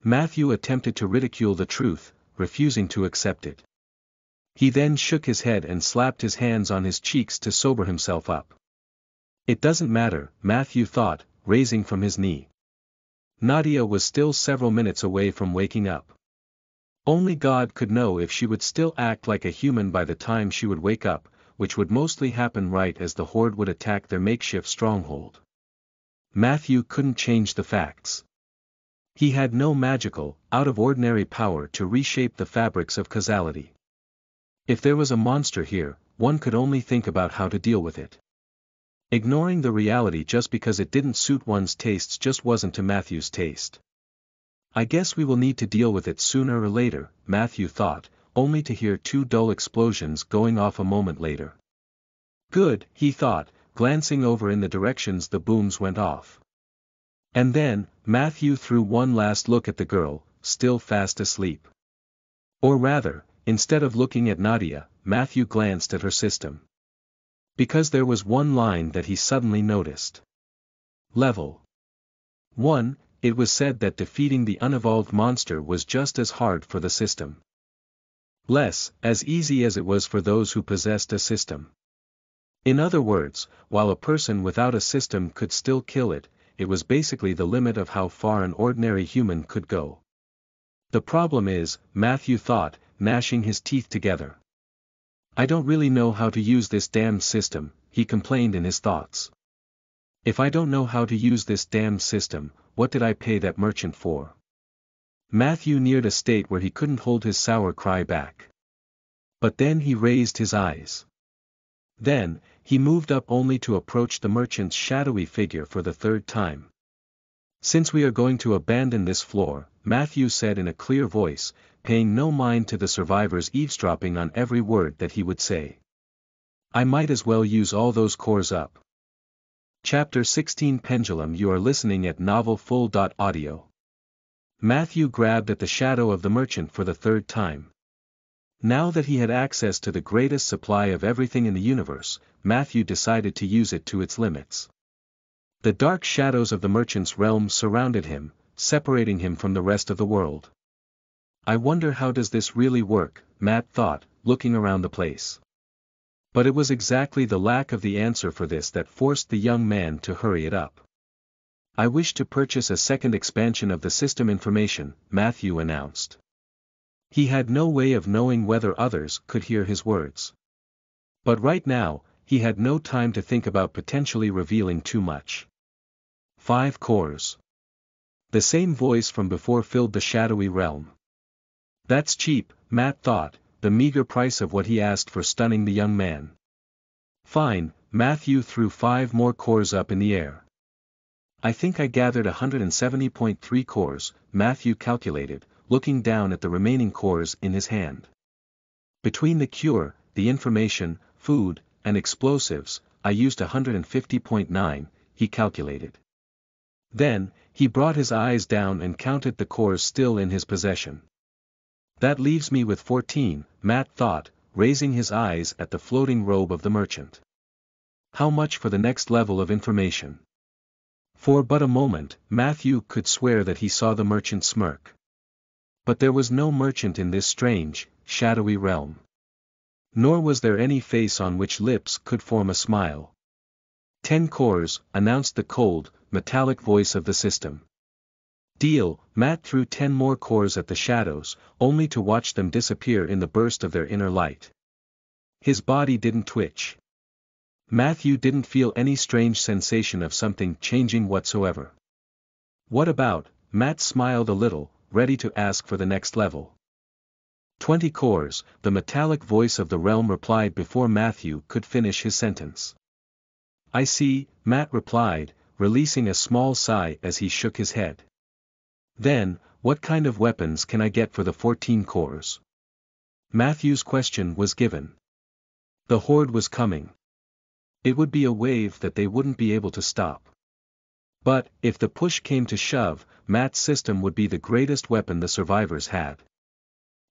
Matthew attempted to ridicule the truth, refusing to accept it. He then shook his head and slapped his hands on his cheeks to sober himself up. It doesn't matter, Matthew thought, raising from his knee. Nadia was still several minutes away from waking up. Only God could know if she would still act like a human by the time she would wake up, which would mostly happen right as the horde would attack their makeshift stronghold. Matthew couldn't change the facts. He had no magical, out-of-ordinary power to reshape the fabrics of causality. If there was a monster here, one could only think about how to deal with it. Ignoring the reality just because it didn't suit one's tastes just wasn't to Matthew's taste. I guess we will need to deal with it sooner or later, Matthew thought, only to hear 2 dull explosions going off a moment later. Good, he thought, glancing over in the directions the booms went off. And then, Matthew threw one last look at the girl, still fast asleep. Or rather, instead of looking at Nadia, Matthew glanced at her system. Because there was one line that he suddenly noticed. Level 1, it was said that defeating the unevolved monster was just as hard for the system. Less, as easy as it was for those who possessed a system. In other words, while a person without a system could still kill it, it was basically the limit of how far an ordinary human could go. The problem is, Matthew thought, gnashing his teeth together. I don't really know how to use this damned system, he complained in his thoughts. If I don't know how to use this damned system, what did I pay that merchant for? Matthew neared a state where he couldn't hold his sour cry back. But then he raised his eyes. Then, he moved up only to approach the merchant's shadowy figure for the third time. "Since we are going to abandon this floor," Matthew said in a clear voice, paying no mind to the survivors eavesdropping on every word that he would say, "I might as well use all those cores up." Chapter 16 Pendulum. You are listening at NovelFull.audio. Matthew grabbed at the shadow of the merchant for the third time. Now that he had access to the greatest supply of everything in the universe, Matthew decided to use it to its limits. The dark shadows of the merchant's realm surrounded him, separating him from the rest of the world. "I wonder how does this really work," Matt thought, looking around the place. But it was exactly the lack of the answer for this that forced the young man to hurry it up. "I wish to purchase a second expansion of the system information," Matthew announced. He had no way of knowing whether others could hear his words. But right now, he had no time to think about potentially revealing too much. 5 cores. The same voice from before filled the shadowy realm. That's cheap, Matt thought, the meager price of what he asked for stunning the young man. Fine, Matthew threw 5 more cores up in the air. "I think I gathered 170.3 cores, Matthew calculated, looking down at the remaining cores in his hand. "Between the cure, the information, food, and explosives, I used 150.9, he calculated. Then, he brought his eyes down and counted the cores still in his possession. "That leaves me with 14, Matt thought, raising his eyes at the floating robe of the merchant. "How much for the next level of information?" For but a moment, Matthew could swear that he saw the merchant smirk. But there was no merchant in this strange, shadowy realm. Nor was there any face on which lips could form a smile. 10 cores, announced the cold, metallic voice of the system. Deal. Matt threw 10 more cores at the shadows, only to watch them disappear in the burst of their inner light. His body didn't twitch. Matthew didn't feel any strange sensation of something changing whatsoever. "What about?" Matt smiled a little, ready to ask for the next level. 20 cores, the metallic voice of the realm replied before Matthew could finish his sentence. "I see," Matt replied, releasing a small sigh as he shook his head. "Then, what kind of weapons can I get for the 14 cores?" Matthew's question was given. The horde was coming. It would be a wave that they wouldn't be able to stop. But, if the push came to shove, Matt's system would be the greatest weapon the survivors had.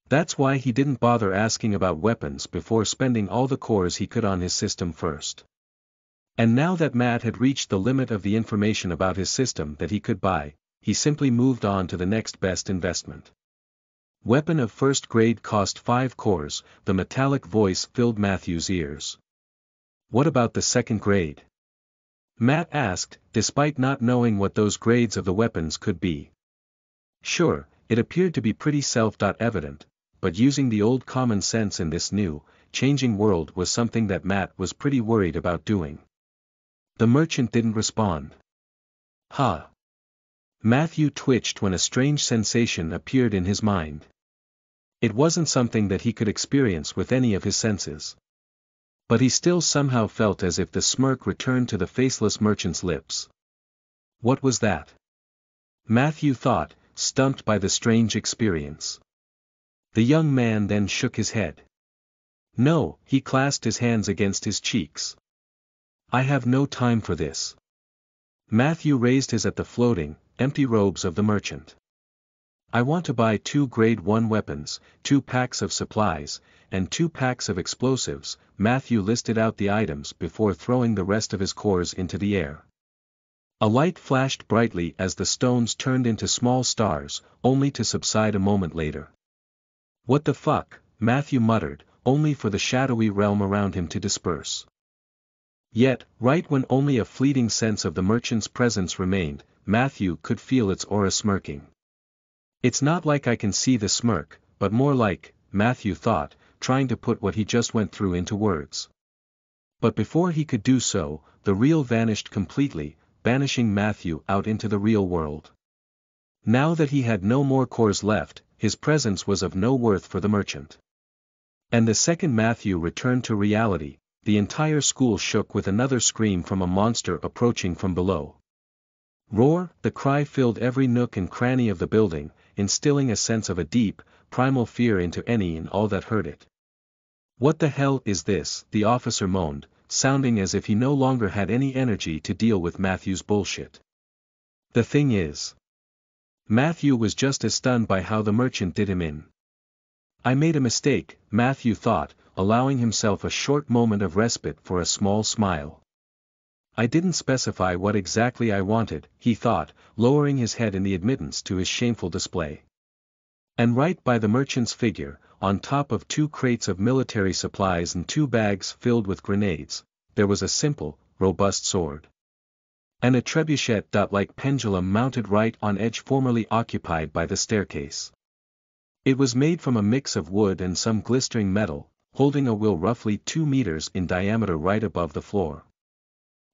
That's why he didn't bother asking about weapons before spending all the cores he could on his system first. And now that Matt had reached the limit of the information about his system that he could buy, he simply moved on to the next best investment. Weapon of first grade cost 5 cores, the metallic voice filled Matthew's ears. "What about the second grade?" Matt asked, despite not knowing what those grades of the weapons could be. Sure, it appeared to be pretty self-evident, but using the old common sense in this new, changing world was something that Matt was pretty worried about doing. The merchant didn't respond. "Huh." Matthew twitched when a strange sensation appeared in his mind. It wasn't something that he could experience with any of his senses. But he still somehow felt as if the smirk returned to the faceless merchant's lips. What was that? Matthew thought, stumped by the strange experience. The young man then shook his head. "No," he clasped his hands against his cheeks. "I have no time for this." Matthew raised his at the floating, empty robes of the merchant. "I want to buy 2 grade 1 weapons, 2 packs of supplies, and 2 packs of explosives." Matthew listed out the items before throwing the rest of his cores into the air. A light flashed brightly as the stones turned into small stars, only to subside a moment later. "What the fuck?" Matthew muttered, only for the shadowy realm around him to disperse. Yet, right when only a fleeting sense of the merchant's presence remained, Matthew could feel its aura smirking. "It's not like I can see the smirk, but more like," Matthew thought, trying to put what he just went through into words. But before he could do so, the real vanished completely, banishing Matthew out into the real world. Now that he had no more cores left, his presence was of no worth for the merchant. And the second Matthew returned to reality, the entire school shook with another scream from a monster approaching from below. Roar! The cry filled every nook and cranny of the building, instilling a sense of a deep, primal fear into any and all that heard it. "What the hell is this?" the officer moaned, sounding as if he no longer had any energy to deal with Matthew's bullshit. The thing is, Matthew was just as stunned by how the merchant did him in. "I made a mistake," Matthew thought, allowing himself a short moment of respite for a small smile. "I didn't specify what exactly I wanted," he thought, lowering his head in the admittance to his shameful display. And right by the merchant's figure, on top of 2 crates of military supplies and 2 bags filled with grenades, there was a simple, robust sword. And a trebuchet-like pendulum mounted right on edge formerly occupied by the staircase. It was made from a mix of wood and some glistering metal, holding a wheel roughly 2 meters in diameter right above the floor.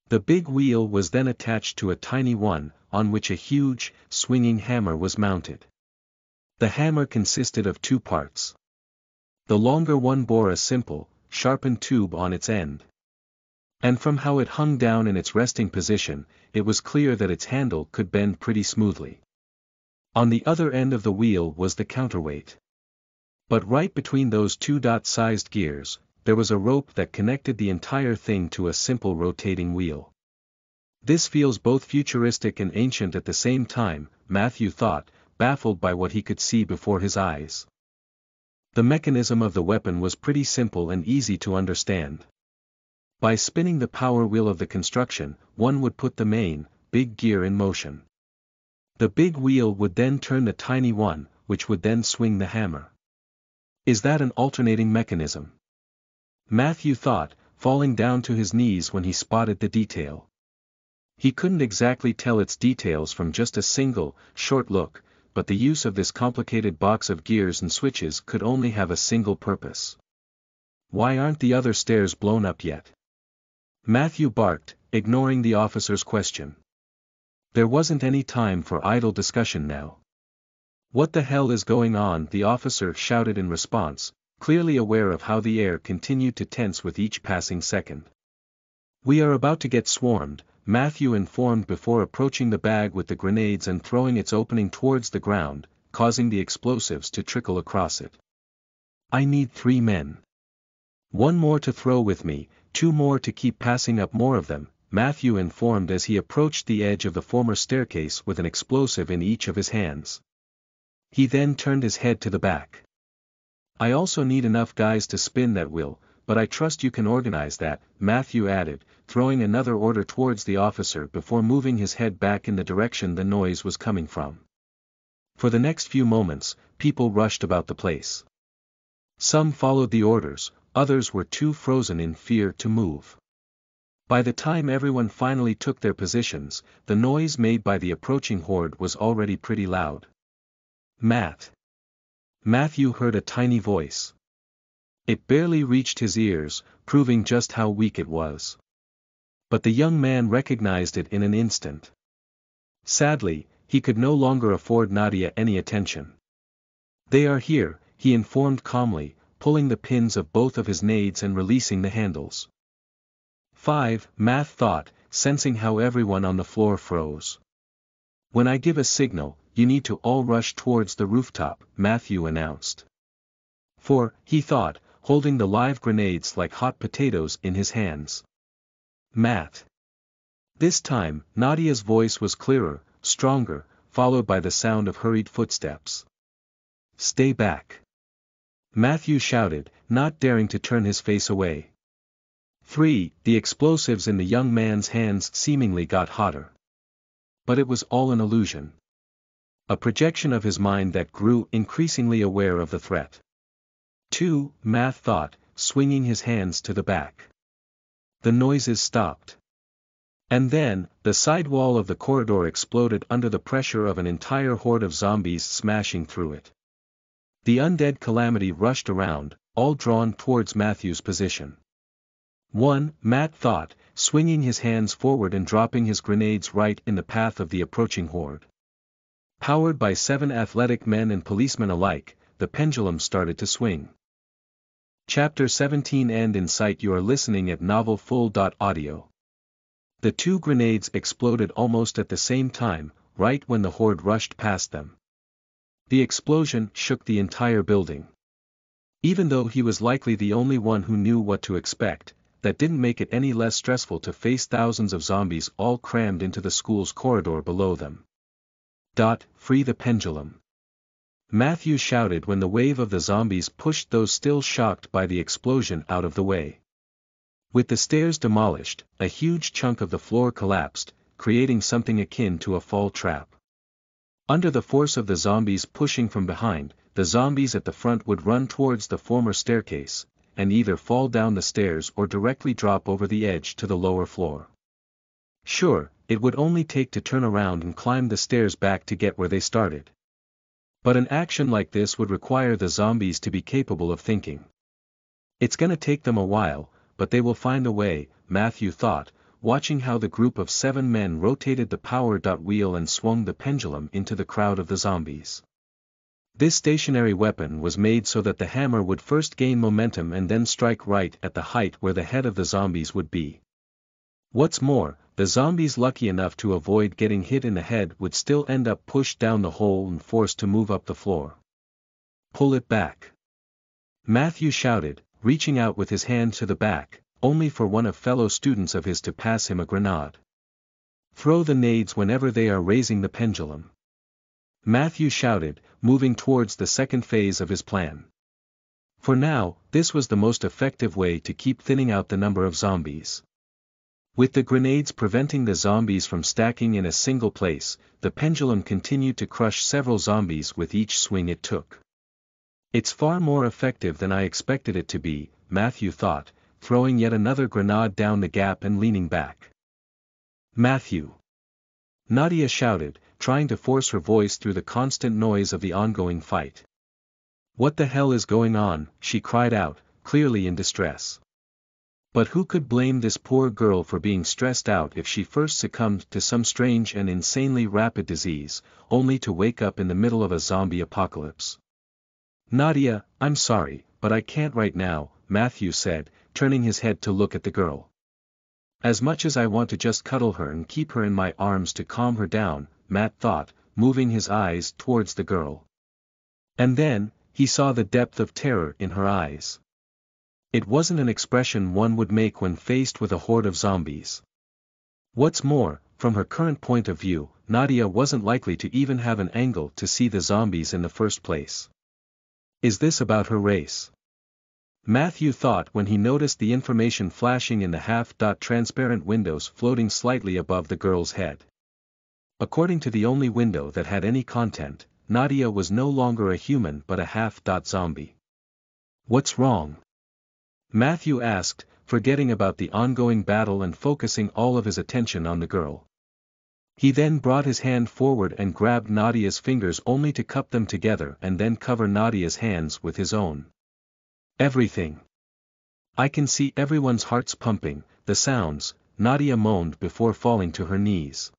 The big wheel was then attached to a tiny one, on which a huge, swinging hammer was mounted. The hammer consisted of 2 parts. The longer one bore a simple, sharpened tube on its end. And from how it hung down in its resting position, it was clear that its handle could bend pretty smoothly. On the other end of the wheel was the counterweight. But right between those 2 dot-sized gears, there was a rope that connected the entire thing to a simple rotating wheel. This feels both futuristic and ancient at the same time, Matthew thought, baffled by what he could see before his eyes. The mechanism of the weapon was pretty simple and easy to understand. By spinning the power wheel of the construction, one would put the main, big gear in motion. The big wheel would then turn the tiny one, which would then swing the hammer. Is that an alternating mechanism? Matthew thought, falling down to his knees when he spotted the detail. He couldn't exactly tell its details from just a single, short look, but the use of this complicated box of gears and switches could only have a single purpose. "Why aren't the other stairs blown up yet?" Matthew barked, ignoring the officer's question. There wasn't any time for idle discussion now. "What the hell is going on?" the officer shouted in response, clearly aware of how the air continued to tense with each passing second. "We are about to get swarmed," Matthew informed before approaching the bag with the grenades and throwing its opening towards the ground, causing the explosives to trickle across it. "I need 3 men. 1 more to throw with me, 2 more to keep passing up more of them," Matthew informed as he approached the edge of the former staircase with an explosive in each of his hands. He then turned his head to the back. "I also need enough guys to spin that wheel, but I trust you can organize that," Matthew added, throwing another order towards the officer before moving his head back in the direction the noise was coming from. For the next few moments, people rushed about the place. Some followed the orders, others were too frozen in fear to move. By the time everyone finally took their positions, the noise made by the approaching horde was already pretty loud. Matthew heard a tiny voice. It barely reached his ears, proving just how weak it was. But the young man recognized it in an instant. Sadly, he could no longer afford Nadia any attention. "They are here," he informed calmly, pulling the pins of both of his nades and releasing the handles. 5, Matt thought, sensing how everyone on the floor froze. "When I give a signal, you need to all rush towards the rooftop," Matthew announced. 4, he thought, holding the live grenades like hot potatoes in his hands. "Matt." This time, Nadia's voice was clearer, stronger, followed by the sound of hurried footsteps. "Stay back," Matthew shouted, not daring to turn his face away. 3, the explosives in the young man's hands seemingly got hotter. But it was all an illusion. A projection of his mind that grew increasingly aware of the threat. 2, Matt thought, swinging his hands to the back. The noises stopped. And then, the side wall of the corridor exploded under the pressure of an entire horde of zombies smashing through it. The undead calamity rushed around, all drawn towards Matthew's position. 1, Matt thought, swinging his hands forward and dropping his grenades right in the path of the approaching horde. Powered by 7 athletic men and policemen alike, the pendulum started to swing. Chapter 17 End in sight. You are listening at novelfull.audio. The two grenades exploded almost at the same time, right when the horde rushed past them. The explosion shook the entire building. Even though he was likely the only one who knew what to expect, that didn't make it any less stressful to face thousands of zombies all crammed into the school's corridor below them. Free the pendulum. Matthew shouted when the wave of the zombies pushed those still shocked by the explosion out of the way. With the stairs demolished, a huge chunk of the floor collapsed, creating something akin to a fall trap. Under the force of the zombies pushing from behind, the zombies at the front would run towards the former staircase, and either fall down the stairs or directly drop over the edge to the lower floor. Sure, it would only take to turn around and climb the stairs back to get where they started. But an action like this would require the zombies to be capable of thinking. It's gonna take them a while, but they will find a way, Matthew thought, watching how the group of 7 men rotated the power wheel and swung the pendulum into the crowd of the zombies. This stationary weapon was made so that the hammer would first gain momentum and then strike right at the height where the head of the zombies would be. What's more, the zombies lucky enough to avoid getting hit in the head would still end up pushed down the hole and forced to move up the floor. Pull it back. Matthew shouted, reaching out with his hand to the back, only for one of fellow students of his to pass him a grenade. Throw the nades whenever they are raising the pendulum. Matthew shouted, moving towards the second phase of his plan. For now, this was the most effective way to keep thinning out the number of zombies. With the grenades preventing the zombies from stacking in a single place, the pendulum continued to crush several zombies with each swing it took. It's far more effective than I expected it to be, Matthew thought, throwing yet another grenade down the gap and leaning back. Matthew! Nadia shouted, trying to force her voice through the constant noise of the ongoing fight. What the hell is going on? She cried out, clearly in distress. But who could blame this poor girl for being stressed out if she first succumbed to some strange and insanely rapid disease, only to wake up in the middle of a zombie apocalypse? Nadia, I'm sorry, but I can't right now, Matthew said, turning his head to look at the girl. As much as I want to just cuddle her and keep her in my arms to calm her down, Matt thought, moving his eyes towards the girl. And then, he saw the depth of terror in her eyes. It wasn't an expression one would make when faced with a horde of zombies. What's more, from her current point of view, Nadia wasn't likely to even have an angle to see the zombies in the first place. Is this about her race? Matthew thought when he noticed the information flashing in the half-transparent windows floating slightly above the girl's head. According to the only window that had any content, Nadia was no longer a human but a half-zombie. What's wrong? Matthew asked, forgetting about the ongoing battle and focusing all of his attention on the girl. He then brought his hand forward and grabbed Nadia's fingers only to cup them together and then cover Nadia's hands with his own. Everything. I can see everyone's hearts pumping, the sounds, Nadia moaned before falling to her knees.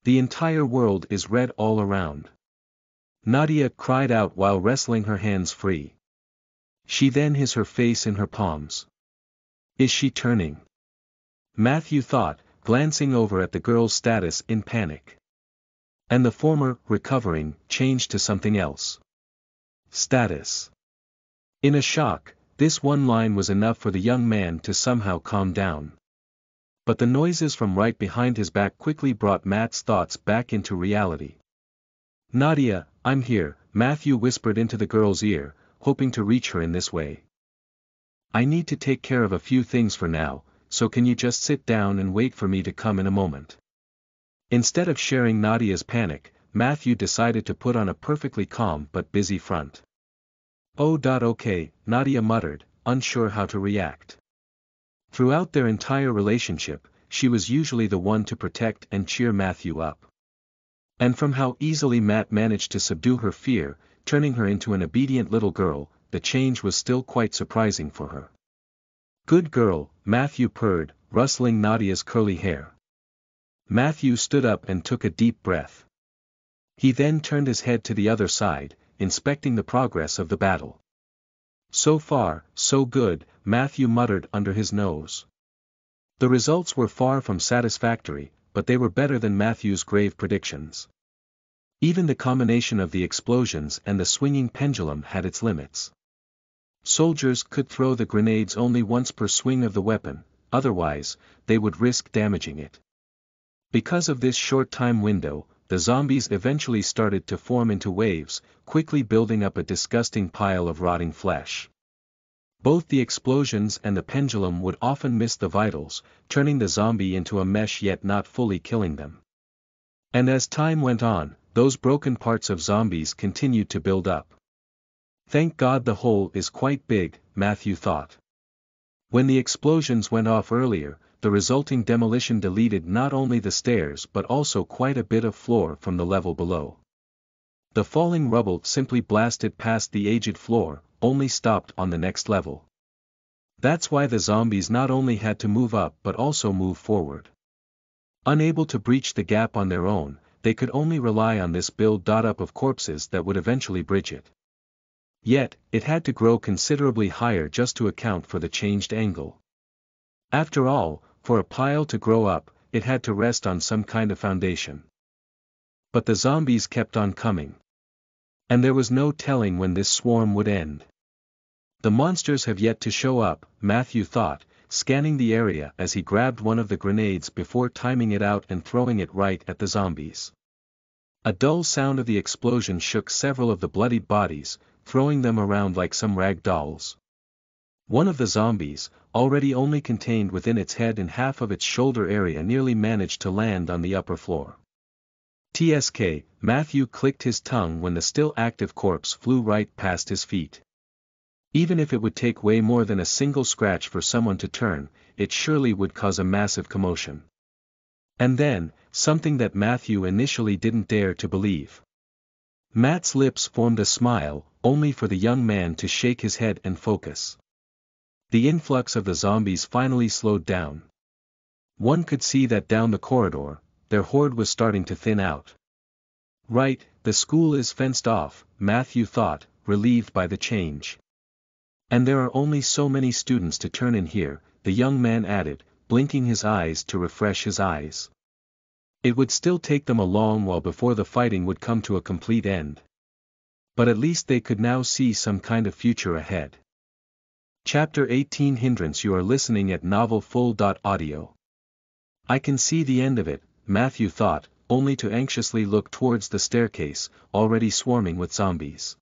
The entire world is red all around. Nadia cried out while wrestling her hands free. She then hid her face in her palms. Is she turning? Matthew thought, glancing over at the girl's status in panic. And the former, recovering, changed to something else. Status. In a shock, this one line was enough for the young man to somehow calm down. But the noises from right behind his back quickly brought Matt's thoughts back into reality. Nadia, I'm here, Matthew whispered into the girl's ear, hoping to reach her in this way. I need to take care of a few things for now, so can you just sit down and wait for me to come in a moment? Instead of sharing Nadia's panic, Matthew decided to put on a perfectly calm but busy front. Okay, Nadia muttered, unsure how to react. Throughout their entire relationship, she was usually the one to protect and cheer Matthew up. And from how easily Matt managed to subdue her fear, turning her into an obedient little girl, the change was still quite surprising for her. Good girl, Matthew purred, rustling Nadia's curly hair. Matthew stood up and took a deep breath. He then turned his head to the other side, inspecting the progress of the battle. So far, so good, Matthew muttered under his nose. The results were far from satisfactory, but they were better than Matthew's grave predictions. Even the combination of the explosions and the swinging pendulum had its limits. Soldiers could throw the grenades only once per swing of the weapon, otherwise, they would risk damaging it. Because of this short time window, the zombies eventually started to form into waves, quickly building up a disgusting pile of rotting flesh. Both the explosions and the pendulum would often miss the vitals, turning the zombie into a mesh yet not fully killing them. And as time went on, those broken parts of zombies continued to build up. Thank God the hole is quite big, Matthew thought. When the explosions went off earlier, the resulting demolition deleted not only the stairs but also quite a bit of floor from the level below. The falling rubble simply blasted past the aged floor, only stopped on the next level. That's why the zombies not only had to move up but also move forward. Unable to breach the gap on their own, they could only rely on this build-up of corpses that would eventually bridge it. Yet, it had to grow considerably higher just to account for the changed angle. After all, for a pile to grow up, it had to rest on some kind of foundation. But the zombies kept on coming. And there was no telling when this swarm would end. The monsters have yet to show up, Matthew thought, scanning the area as he grabbed one of the grenades before timing it out and throwing it right at the zombies. A dull sound of the explosion shook several of the bloodied bodies, throwing them around like some rag dolls. One of the zombies, already only contained within its head and half of its shoulder area, nearly managed to land on the upper floor. TSK, Matthew clicked his tongue when the still active corpse flew right past his feet. Even if it would take way more than a single scratch for someone to turn, it surely would cause a massive commotion. And then, something that Matthew initially didn't dare to believe. Matt's lips formed a smile, only for the young man to shake his head and focus. The influx of the zombies finally slowed down. One could see that down the corridor, their horde was starting to thin out. Right, the school is fenced off, Matthew thought, relieved by the change. And there are only so many students to turn in here, the young man added, blinking his eyes to refresh his eyes. It would still take them a long while before the fighting would come to a complete end. But at least they could now see some kind of future ahead. Chapter 18 Hindrance. You are listening at NovelFull.audio. I can see the end of it, Matthew thought, only to anxiously look towards the staircase, already swarming with zombies.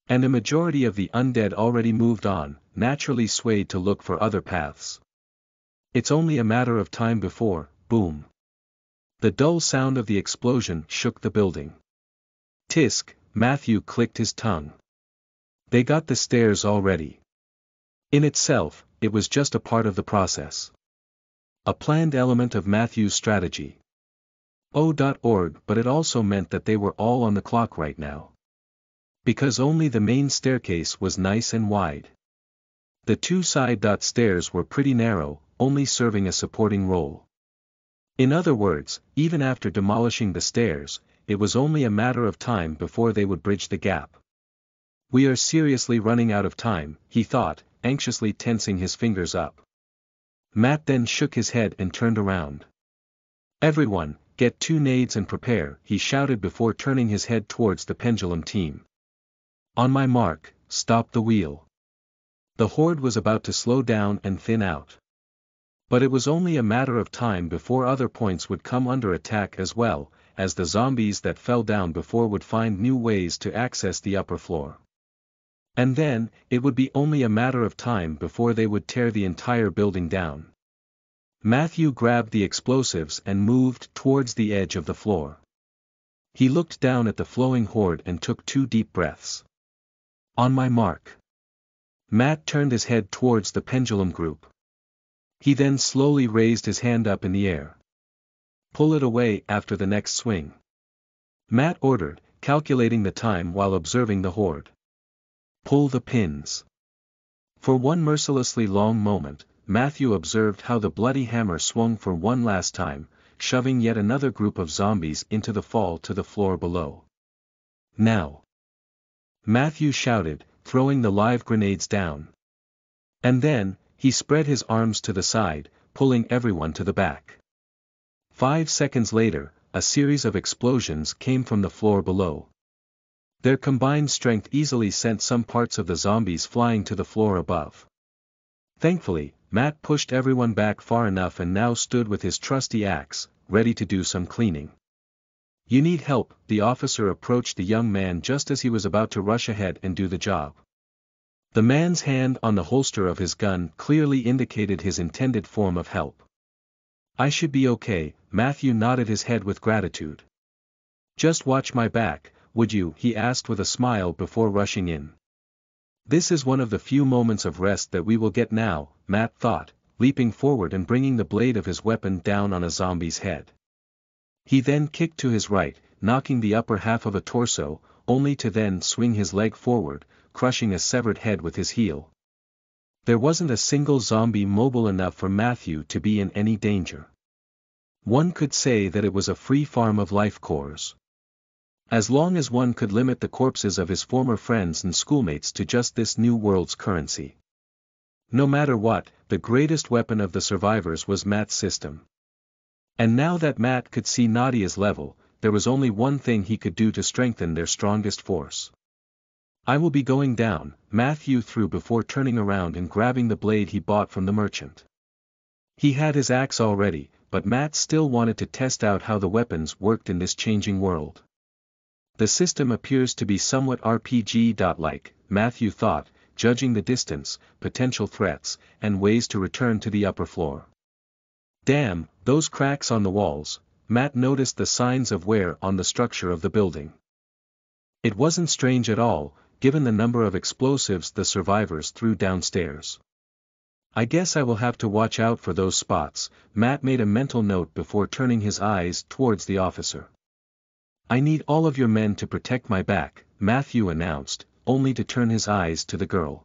And a majority of the undead already moved on, naturally swayed to look for other paths. It's only a matter of time before, boom. The dull sound of the explosion shook the building. Tisk, Matthew clicked his tongue. They got the stairs already. In itself, it was just a part of the process. A planned element of Matthew's strategy. Oh.org, but it also meant that they were all on the clock right now. Because only the main staircase was nice and wide. The two side stairs were pretty narrow, only serving a supporting role. In other words, even after demolishing the stairs, it was only a matter of time before they would bridge the gap. We are seriously running out of time, he thought, anxiously tensing his fingers up. Matt then shook his head and turned around. Everyone, get 2 nades and prepare, he shouted before turning his head towards the pendulum team. On my mark, stop the wheel. The horde was about to slow down and thin out. But it was only a matter of time before other points would come under attack as well, as the zombies that fell down before would find new ways to access the upper floor. And then, it would be only a matter of time before they would tear the entire building down. Matthew grabbed the explosives and moved towards the edge of the floor. He looked down at the flowing horde and took 2 deep breaths. On my mark. Matt turned his head towards the pendulum group. He then slowly raised his hand up in the air. Pull it away after the next swing. Matt ordered, calculating the time while observing the horde. Pull the pins. For one mercilessly long moment, Matthew observed how the bloody hammer swung for one last time, shoving yet another group of zombies into the fall to the floor below. Now! Matthew shouted, throwing the live grenades down. And then, he spread his arms to the side, pulling everyone to the back. 5 seconds later, a series of explosions came from the floor below. Their combined strength easily sent some parts of the zombies flying to the floor above. Thankfully, Matt pushed everyone back far enough and now stood with his trusty axe, ready to do some cleaning. "You need help," the officer approached the young man just as he was about to rush ahead and do the job. The man's hand on the holster of his gun clearly indicated his intended form of help. "I should be okay," Matthew nodded his head with gratitude. "Just watch my back, would you?" he asked with a smile before rushing in. This is one of the few moments of rest that we will get now, Matt thought, leaping forward and bringing the blade of his weapon down on a zombie's head. He then kicked to his right, knocking the upper half of a torso, only to then swing his leg forward, crushing a severed head with his heel. There wasn't a single zombie mobile enough for Matthew to be in any danger. One could say that it was a free farm of life cores. As long as one could limit the corpses of his former friends and schoolmates to just this new world's currency. No matter what, the greatest weapon of the survivors was Matt's system. And now that Matt could see Nadia's level, there was only one thing he could do to strengthen their strongest force. "I will be going down," Matthew threw before turning around and grabbing the blade he bought from the merchant. He had his axe already, but Matt still wanted to test out how the weapons worked in this changing world. The system appears to be somewhat RPG-like, Matthew thought, judging the distance, potential threats, and ways to return to the upper floor. Damn, those cracks on the walls. Matt noticed the signs of wear on the structure of the building. It wasn't strange at all, given the number of explosives the survivors threw downstairs. "I guess I will have to watch out for those spots," Matt made a mental note before turning his eyes towards the officer. "I need all of your men to protect my back," Matthew announced, only to turn his eyes to the girl.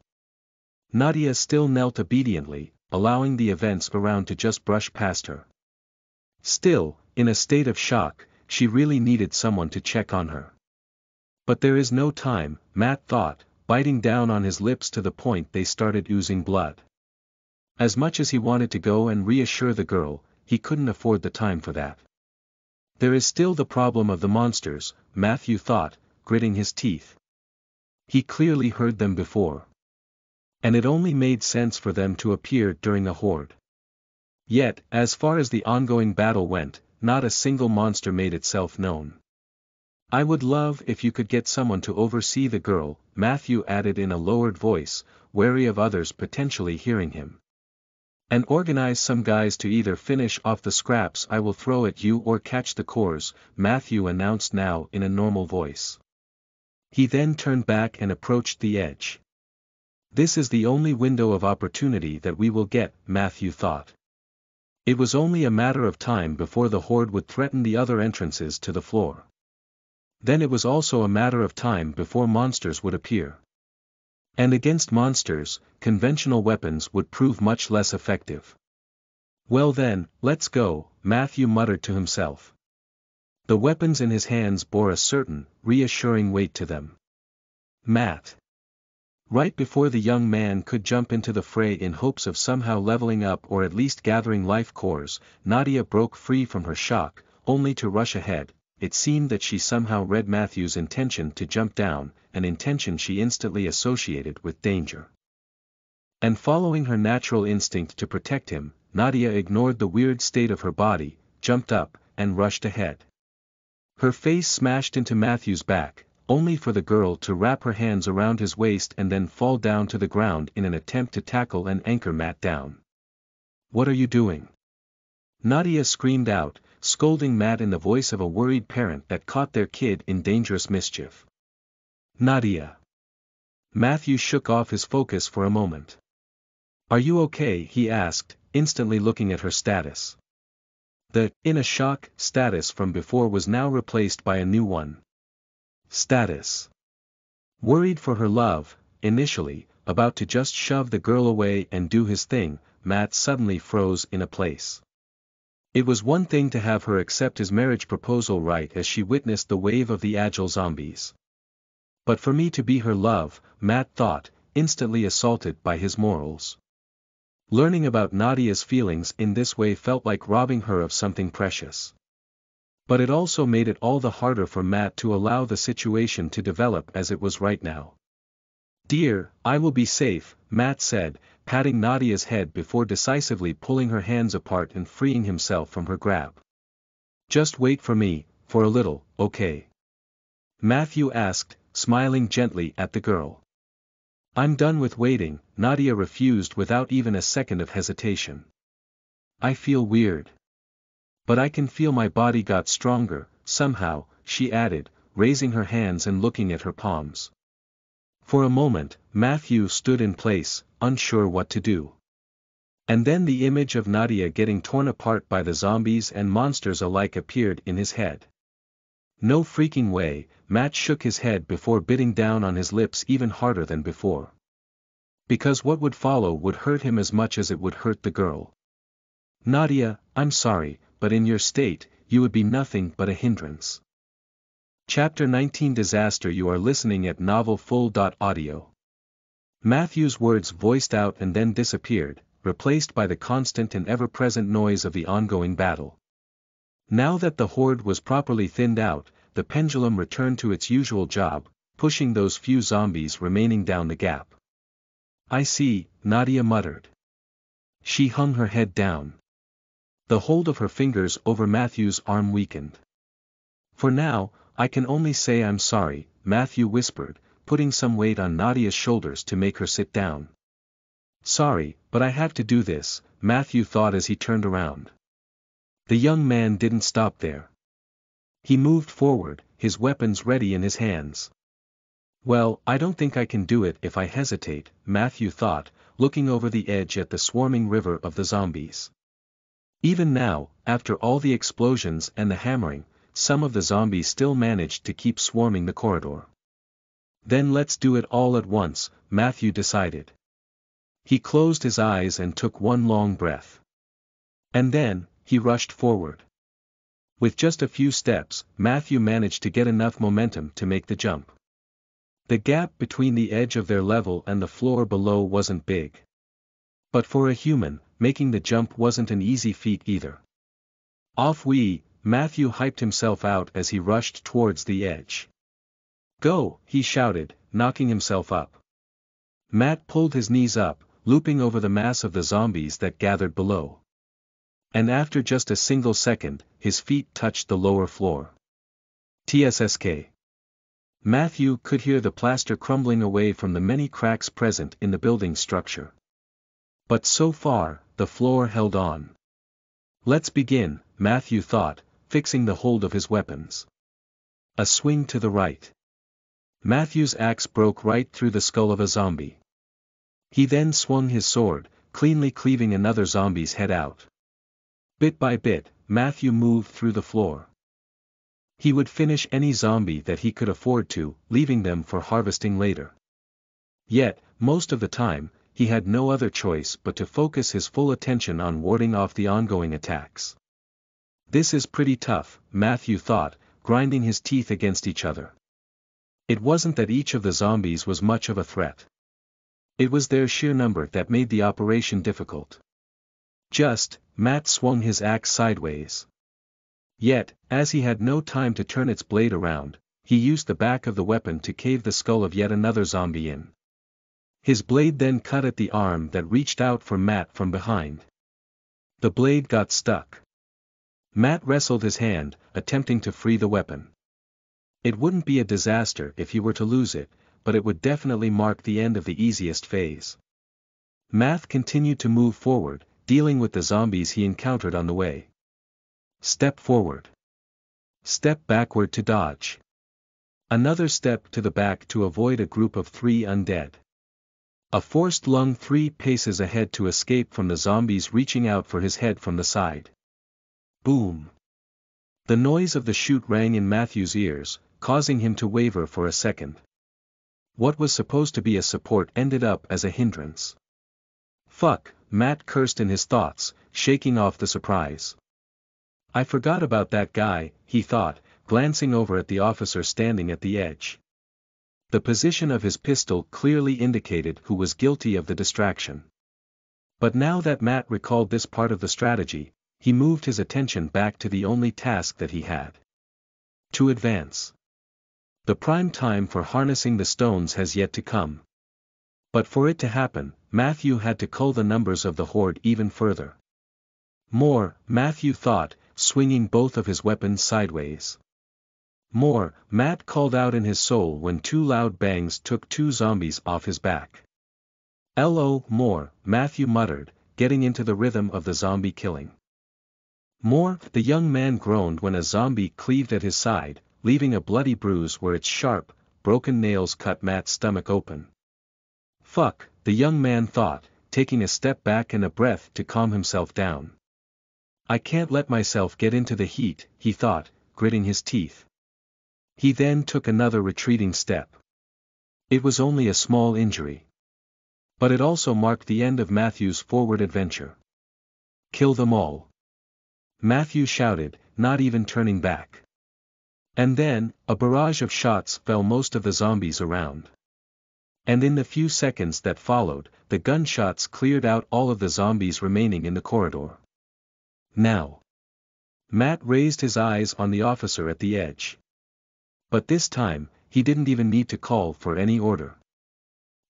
Nadia still knelt obediently, allowing the events around to just brush past her. Still, in a state of shock, she really needed someone to check on her. But there is no time, Matt thought, biting down on his lips to the point they started oozing blood. As much as he wanted to go and reassure the girl, he couldn't afford the time for that. There is still the problem of the monsters, Matthew thought, gritting his teeth. He clearly heard them before. And it only made sense for them to appear during a horde. Yet, as far as the ongoing battle went, not a single monster made itself known. "I would love if you could get someone to oversee the girl," Matthew added in a lowered voice, wary of others potentially hearing him. "And organize some guys to either finish off the scraps I will throw at you or catch the cores," Matthew announced now in a normal voice. He then turned back and approached the edge. "This is the only window of opportunity that we will get," Matthew thought. It was only a matter of time before the horde would threaten the other entrances to the floor. Then it was also a matter of time before monsters would appear. And against monsters, conventional weapons would prove much less effective. "Well then, let's go," Matthew muttered to himself. The weapons in his hands bore a certain, reassuring weight to them. Matt. Right before the young man could jump into the fray in hopes of somehow leveling up or at least gathering life cores, Nadia broke free from her shock, only to rush ahead. It seemed that she somehow read Matthew's intention to jump down, an intention she instantly associated with danger. And following her natural instinct to protect him, Nadia ignored the weird state of her body, jumped up, and rushed ahead. Her face smashed into Matthew's back, only for the girl to wrap her hands around his waist and then fall down to the ground in an attempt to tackle and anchor Matt down. "What are you doing?" Nadia screamed out, scolding Matt in the voice of a worried parent that caught their kid in dangerous mischief. "Nadia." Matthew shook off his focus for a moment. "Are you okay?" he asked, instantly looking at her status. The "in a shock" status from before was now replaced by a new one. Status. Worried for her love, initially, about to just shove the girl away and do his thing, Matt suddenly froze in a place. It was one thing to have her accept his marriage proposal right as she witnessed the wave of the agile zombies. But for me to be her love, Matt thought, instantly assaulted by his morals. Learning about Nadia's feelings in this way felt like robbing her of something precious. But it also made it all the harder for Matt to allow the situation to develop as it was right now. "Dear, I will be safe," Matt said, patting Nadia's head before decisively pulling her hands apart and freeing himself from her grab. "Just wait for me, for a little, okay?" Matthew asked, smiling gently at the girl. "I'm done with waiting," Nadia refused without even a second of hesitation. "I feel weird. But I can feel my body got stronger, somehow," she added, raising her hands and looking at her palms. For a moment, Matthew stood in place, unsure what to do. And then the image of Nadia getting torn apart by the zombies and monsters alike appeared in his head. No freaking way, Matt shook his head before biting down on his lips even harder than before. Because what would follow would hurt him as much as it would hurt the girl. "Nadia, I'm sorry, but in your state, you would be nothing but a hindrance." Chapter 19 Disaster. You are listening at NovelFull.audio. Matthew's words voiced out and then disappeared, replaced by the constant and ever-present noise of the ongoing battle. Now that the horde was properly thinned out, the pendulum returned to its usual job, pushing those few zombies remaining down the gap. "I see," Nadia muttered. She hung her head down. The hold of her fingers over Matthew's arm weakened. "For now, I can only say I'm sorry," Matthew whispered, putting some weight on Nadia's shoulders to make her sit down. "Sorry, but I have to do this," Matthew thought as he turned around. The young man didn't stop there. He moved forward, his weapons ready in his hands. "Well, I don't think I can do it if I hesitate," Matthew thought, looking over the edge at the swarming river of the zombies. Even now, after all the explosions and the hammering, some of the zombies still managed to keep swarming the corridor. "Then let's do it all at once," Matthew decided. He closed his eyes and took one long breath. And then, he rushed forward. With just a few steps, Matthew managed to get enough momentum to make the jump. The gap between the edge of their level and the floor below wasn't big. But for a human, making the jump wasn't an easy feat either. "Off we," Matthew hyped himself out as he rushed towards the edge. "Go," he shouted, knocking himself up. Matt pulled his knees up, looping over the mass of the zombies that gathered below. And after just a single second, his feet touched the lower floor. TSSK. Matthew could hear the plaster crumbling away from the many cracks present in the building structure. But so far, the floor held on. "Let's begin," Matthew thought, fixing the hold of his weapons. A swing to the right. Matthew's axe broke right through the skull of a zombie. He then swung his sword, cleanly cleaving another zombie's head out. Bit by bit, Matthew moved through the floor. He would finish any zombie that he could afford to, leaving them for harvesting later. Yet, most of the time, he had no other choice but to focus his full attention on warding off the ongoing attacks. "This is pretty tough," Matthew thought, grinding his teeth against each other. It wasn't that each of the zombies was much of a threat. It was their sheer number that made the operation difficult. Matt swung his axe sideways. Yet, as he had no time to turn its blade around, he used the back of the weapon to cave the skull of yet another zombie in. His blade then cut at the arm that reached out for Matt from behind. The blade got stuck. Matt wrestled his hand, attempting to free the weapon. It wouldn't be a disaster if he were to lose it, but it would definitely mark the end of the easiest phase. Matt continued to move forward, dealing with the zombies he encountered on the way. Step forward. Step backward to dodge. Another step to the back to avoid a group of 3 undead. A forced lung 3 paces ahead to escape from the zombies reaching out for his head from the side. Boom. The noise of the shoot rang in Matthew's ears, causing him to waver for a second. What was supposed to be a support ended up as a hindrance. "Fuck," Matt cursed in his thoughts, shaking off the surprise. "I forgot about that guy," he thought, glancing over at the officer standing at the edge. The position of his pistol clearly indicated who was guilty of the distraction. But now that Matt recalled this part of the strategy, he moved his attention back to the only task that he had. To advance. The prime time for harnessing the stones has yet to come. But for it to happen, Matthew had to cull the numbers of the horde even further. More, Matthew thought, swinging both of his weapons sideways. More, Matt called out in his soul when two loud bangs took two zombies off his back. More, Matthew muttered, getting into the rhythm of the zombie killing. More, the young man groaned when a zombie cleaved at his side, leaving a bloody bruise where its sharp, broken nails cut Matt's stomach open. Fuck, the young man thought, taking a step back and a breath to calm himself down. I can't let myself get into the heat, he thought, gritting his teeth. He then took another retreating step. It was only a small injury. But it also marked the end of Matthew's forward adventure. Kill them all. Matthew shouted, not even turning back. And then, a barrage of shots fell most of the zombies around. And in the few seconds that followed, the gunshots cleared out all of the zombies remaining in the corridor. Now. Matt raised his eyes on the officer at the edge. But this time, he didn't even need to call for any order.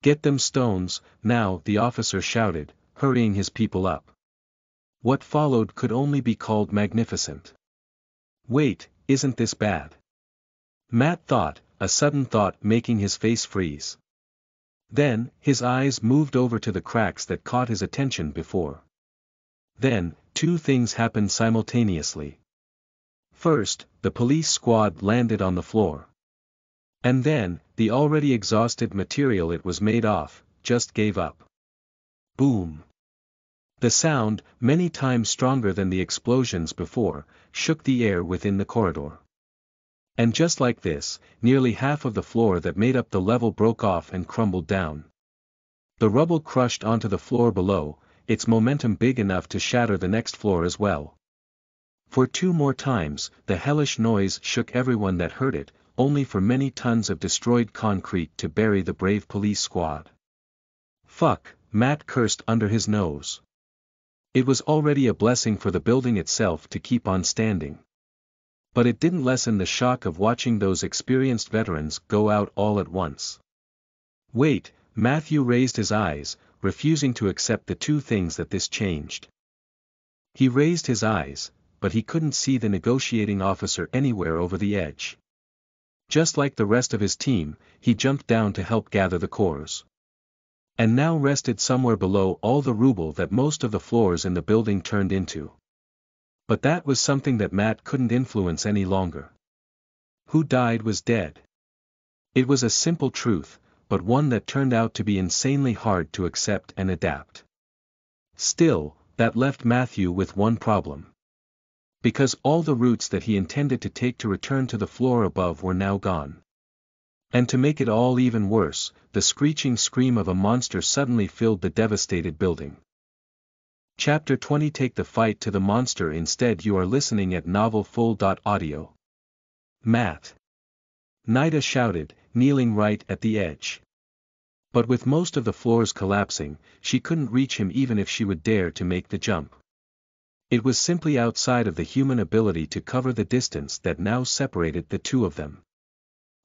Get them stones, now, the officer shouted, hurrying his people up. What followed could only be called magnificent. Wait, isn't this bad? Matt thought, a sudden thought making his face freeze. Then, his eyes moved over to the cracks that caught his attention before. Then, two things happened simultaneously. First, the police squad landed on the floor. And then, the already exhausted material it was made of, just gave up. Boom. The sound, many times stronger than the explosions before, shook the air within the corridor. And just like this, nearly half of the floor that made up the level broke off and crumbled down. The rubble crushed onto the floor below, its momentum big enough to shatter the next floor as well. For two more times, the hellish noise shook everyone that heard it, only for many tons of destroyed concrete to bury the brave police squad. Fuck, Matt cursed under his nose. It was already a blessing for the building itself to keep on standing. But it didn't lessen the shock of watching those experienced veterans go out all at once. Wait, Matthew raised his eyes, refusing to accept the two things that this changed. He raised his eyes, but he couldn't see the negotiating officer anywhere over the edge. Just like the rest of his team, he jumped down to help gather the cores. And now rested somewhere below all the rubble that most of the floors in the building turned into. But that was something that Matt couldn't influence any longer. Who died was dead. It was a simple truth, but one that turned out to be insanely hard to accept and adapt. Still, that left Matthew with one problem. Because all the routes that he intended to take to return to the floor above were now gone. And to make it all even worse, the screeching scream of a monster suddenly filled the devastated building. Chapter 20 Take the fight to the monster. Instead you are listening at novelfull.audio. Matt. Nida shouted, kneeling right at the edge. But with most of the floors collapsing, she couldn't reach him even if she would dare to make the jump. It was simply outside of the human ability to cover the distance that now separated the two of them.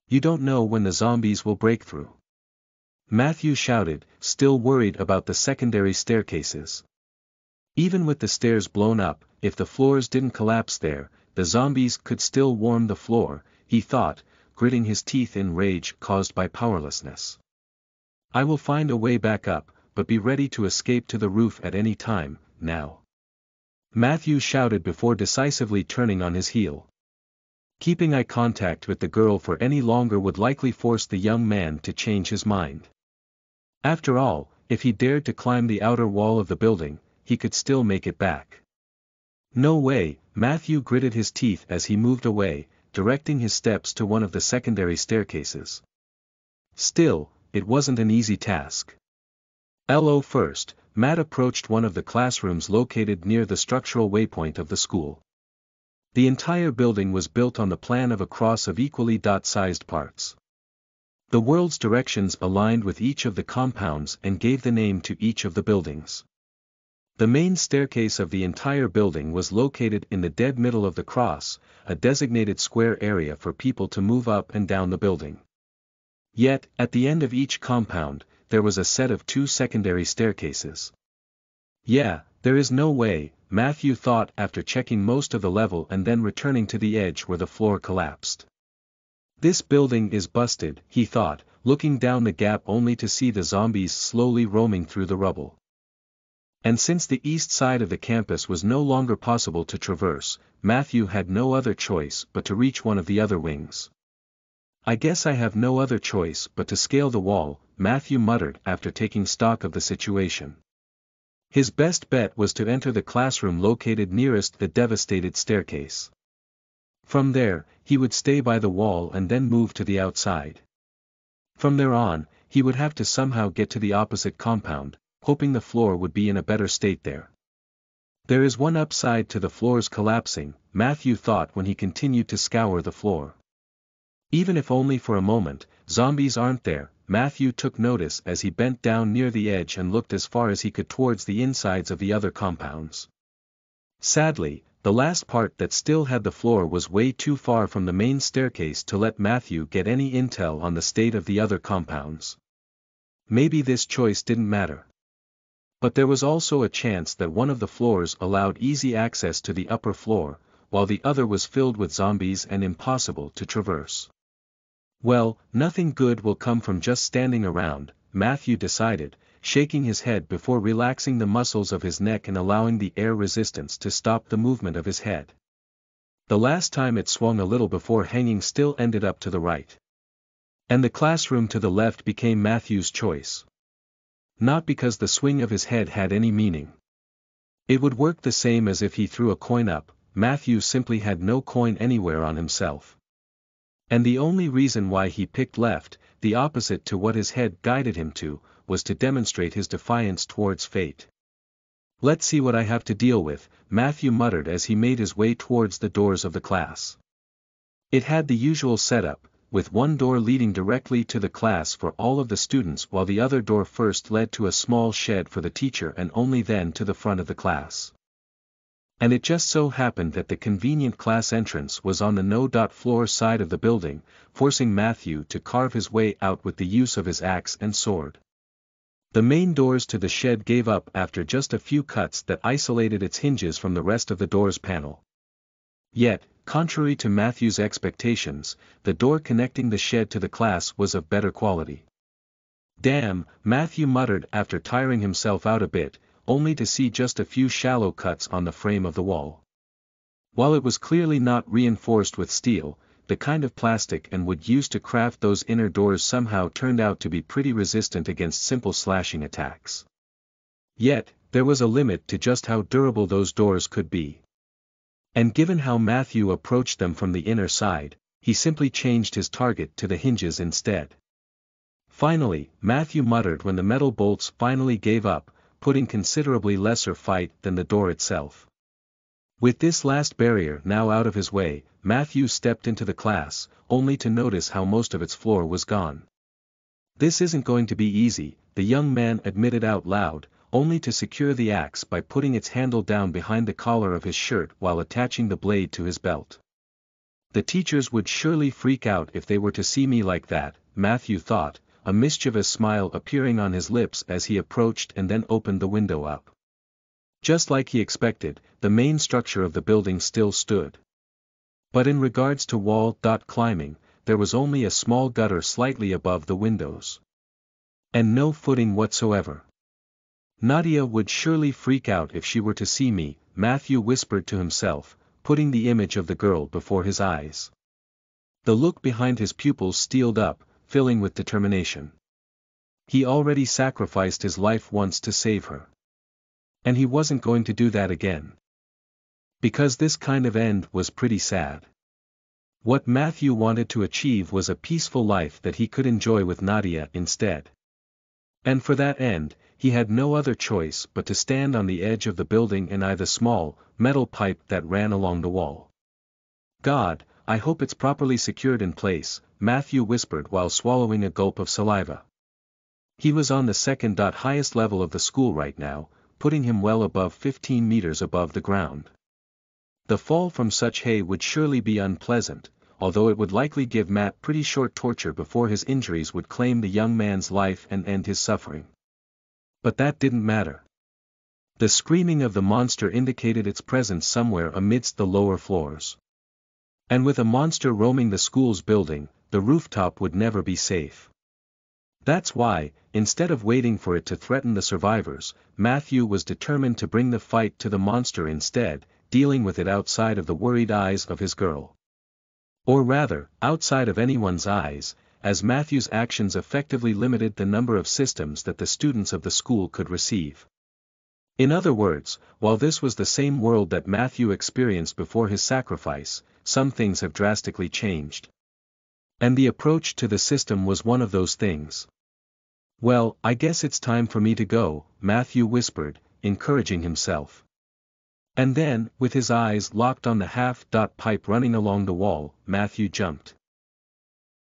You don't know when the zombies will break through. Matthew shouted, still worried about the secondary staircases. Even with the stairs blown up, if the floors didn't collapse there, the zombies could still warm the floor, he thought, gritting his teeth in rage caused by powerlessness. I will find a way back up, but be ready to escape to the roof at any time, now. Matthew shouted before decisively turning on his heel. Keeping eye contact with the girl for any longer would likely force the young man to change his mind. After all, if he dared to climb the outer wall of the building, he could still make it back. No way, Matthew gritted his teeth as he moved away, directing his steps to one of the secondary staircases. Still, it wasn't an easy task. First, Matt approached one of the classrooms located near the structural waypoint of the school. The entire building was built on the plan of a cross of equally dot-sized parts. The world's directions aligned with each of the compounds and gave the name to each of the buildings. The main staircase of the entire building was located in the dead middle of the cross, a designated square area for people to move up and down the building. Yet, at the end of each compound, there was a set of 2 secondary staircases. Yeah, there is no way, Matthew thought after checking most of the level and then returning to the edge where the floor collapsed. This building is busted, he thought, looking down the gap only to see the zombies slowly roaming through the rubble. And since the east side of the campus was no longer possible to traverse, Matthew had no other choice but to reach one of the other wings. I guess I have no other choice but to scale the wall, Matthew muttered after taking stock of the situation. His best bet was to enter the classroom located nearest the devastated staircase. From there, he would stay by the wall and then move to the outside. From there on, he would have to somehow get to the opposite compound, hoping the floor would be in a better state there. There is one upside to the floors collapsing, Matthew thought when he continued to scour the floor. Even if only for a moment, zombies aren't there. Matthew took notice as he bent down near the edge and looked as far as he could towards the insides of the other compounds. Sadly, the last part that still had the floor was way too far from the main staircase to let Matthew get any intel on the state of the other compounds. Maybe this choice didn't matter. But there was also a chance that one of the floors allowed easy access to the upper floor, while the other was filled with zombies and impossible to traverse. Well, nothing good will come from just standing around, Matthew decided, shaking his head before relaxing the muscles of his neck and allowing the air resistance to stop the movement of his head. The last time it swung a little before hanging still ended up to the right. And the classroom to the left became Matthew's choice. Not because the swing of his head had any meaning. It would work the same as if he threw a coin up. Matthew simply had no coin anywhere on himself. And the only reason why he picked left, the opposite to what his head guided him to, was to demonstrate his defiance towards fate. Let's see what I have to deal with, Matthew muttered as he made his way towards the doors of the class. It had the usual setup, with one door leading directly to the class for all of the students while the other door first led to a small shed for the teacher and only then to the front of the class. And it just so happened that the convenient class entrance was on the no-floor side of the building, forcing Matthew to carve his way out with the use of his axe and sword. The main doors to the shed gave up after just a few cuts that isolated its hinges from the rest of the door's panel. Yet, contrary to Matthew's expectations, the door connecting the shed to the class was of better quality. Damn, Matthew muttered after tiring himself out a bit, only to see just a few shallow cuts on the frame of the wall. While it was clearly not reinforced with steel, the kind of plastic and wood used to craft those inner doors somehow turned out to be pretty resistant against simple slashing attacks. Yet, there was a limit to just how durable those doors could be. And given how Matthew approached them from the inner side, he simply changed his target to the hinges instead. Finally, Matthew muttered when the metal bolts finally gave up, putting considerably lesser fight than the door itself. With this last barrier now out of his way, Matthew stepped into the class, only to notice how most of its floor was gone. This isn't going to be easy, the young man admitted out loud, only to secure the axe by putting its handle down behind the collar of his shirt while attaching the blade to his belt. The teachers would surely freak out if they were to see me like that, Matthew thought, a mischievous smile appearing on his lips as he approached and then opened the window up. Just like he expected, the main structure of the building still stood. But in regards to wall climbing, there was only a small gutter slightly above the windows. And no footing whatsoever. Nadia would surely freak out if she were to see me, Matthew whispered to himself, putting the image of the girl before his eyes. The look behind his pupils steeled up, filling with determination. He already sacrificed his life once to save her. And he wasn't going to do that again. Because this kind of end was pretty sad. What Matthew wanted to achieve was a peaceful life that he could enjoy with Nadia instead. And for that end, he had no other choice but to stand on the edge of the building and eye the small, metal pipe that ran along the wall. God, I hope it's properly secured in place, Matthew whispered while swallowing a gulp of saliva. He was on the second highest level of the school right now, putting him well above 15 meters above the ground. The fall from such hay would surely be unpleasant, although it would likely give Matt pretty short torture before his injuries would claim the young man's life and end his suffering. But that didn't matter. The screaming of the monster indicated its presence somewhere amidst the lower floors. And with a monster roaming the school's building, the rooftop would never be safe. That's why, instead of waiting for it to threaten the survivors, Matthew was determined to bring the fight to the monster instead, dealing with it outside of the worried eyes of his girl. Or rather, outside of anyone's eyes, as Matthew's actions effectively limited the number of systems that the students of the school could receive. In other words, while this was the same world that Matthew experienced before his sacrifice, some things have drastically changed. And the approach to the system was one of those things. Well, I guess it's time for me to go, Matthew whispered, encouraging himself. And then, with his eyes locked on the half-pipe running along the wall, Matthew jumped.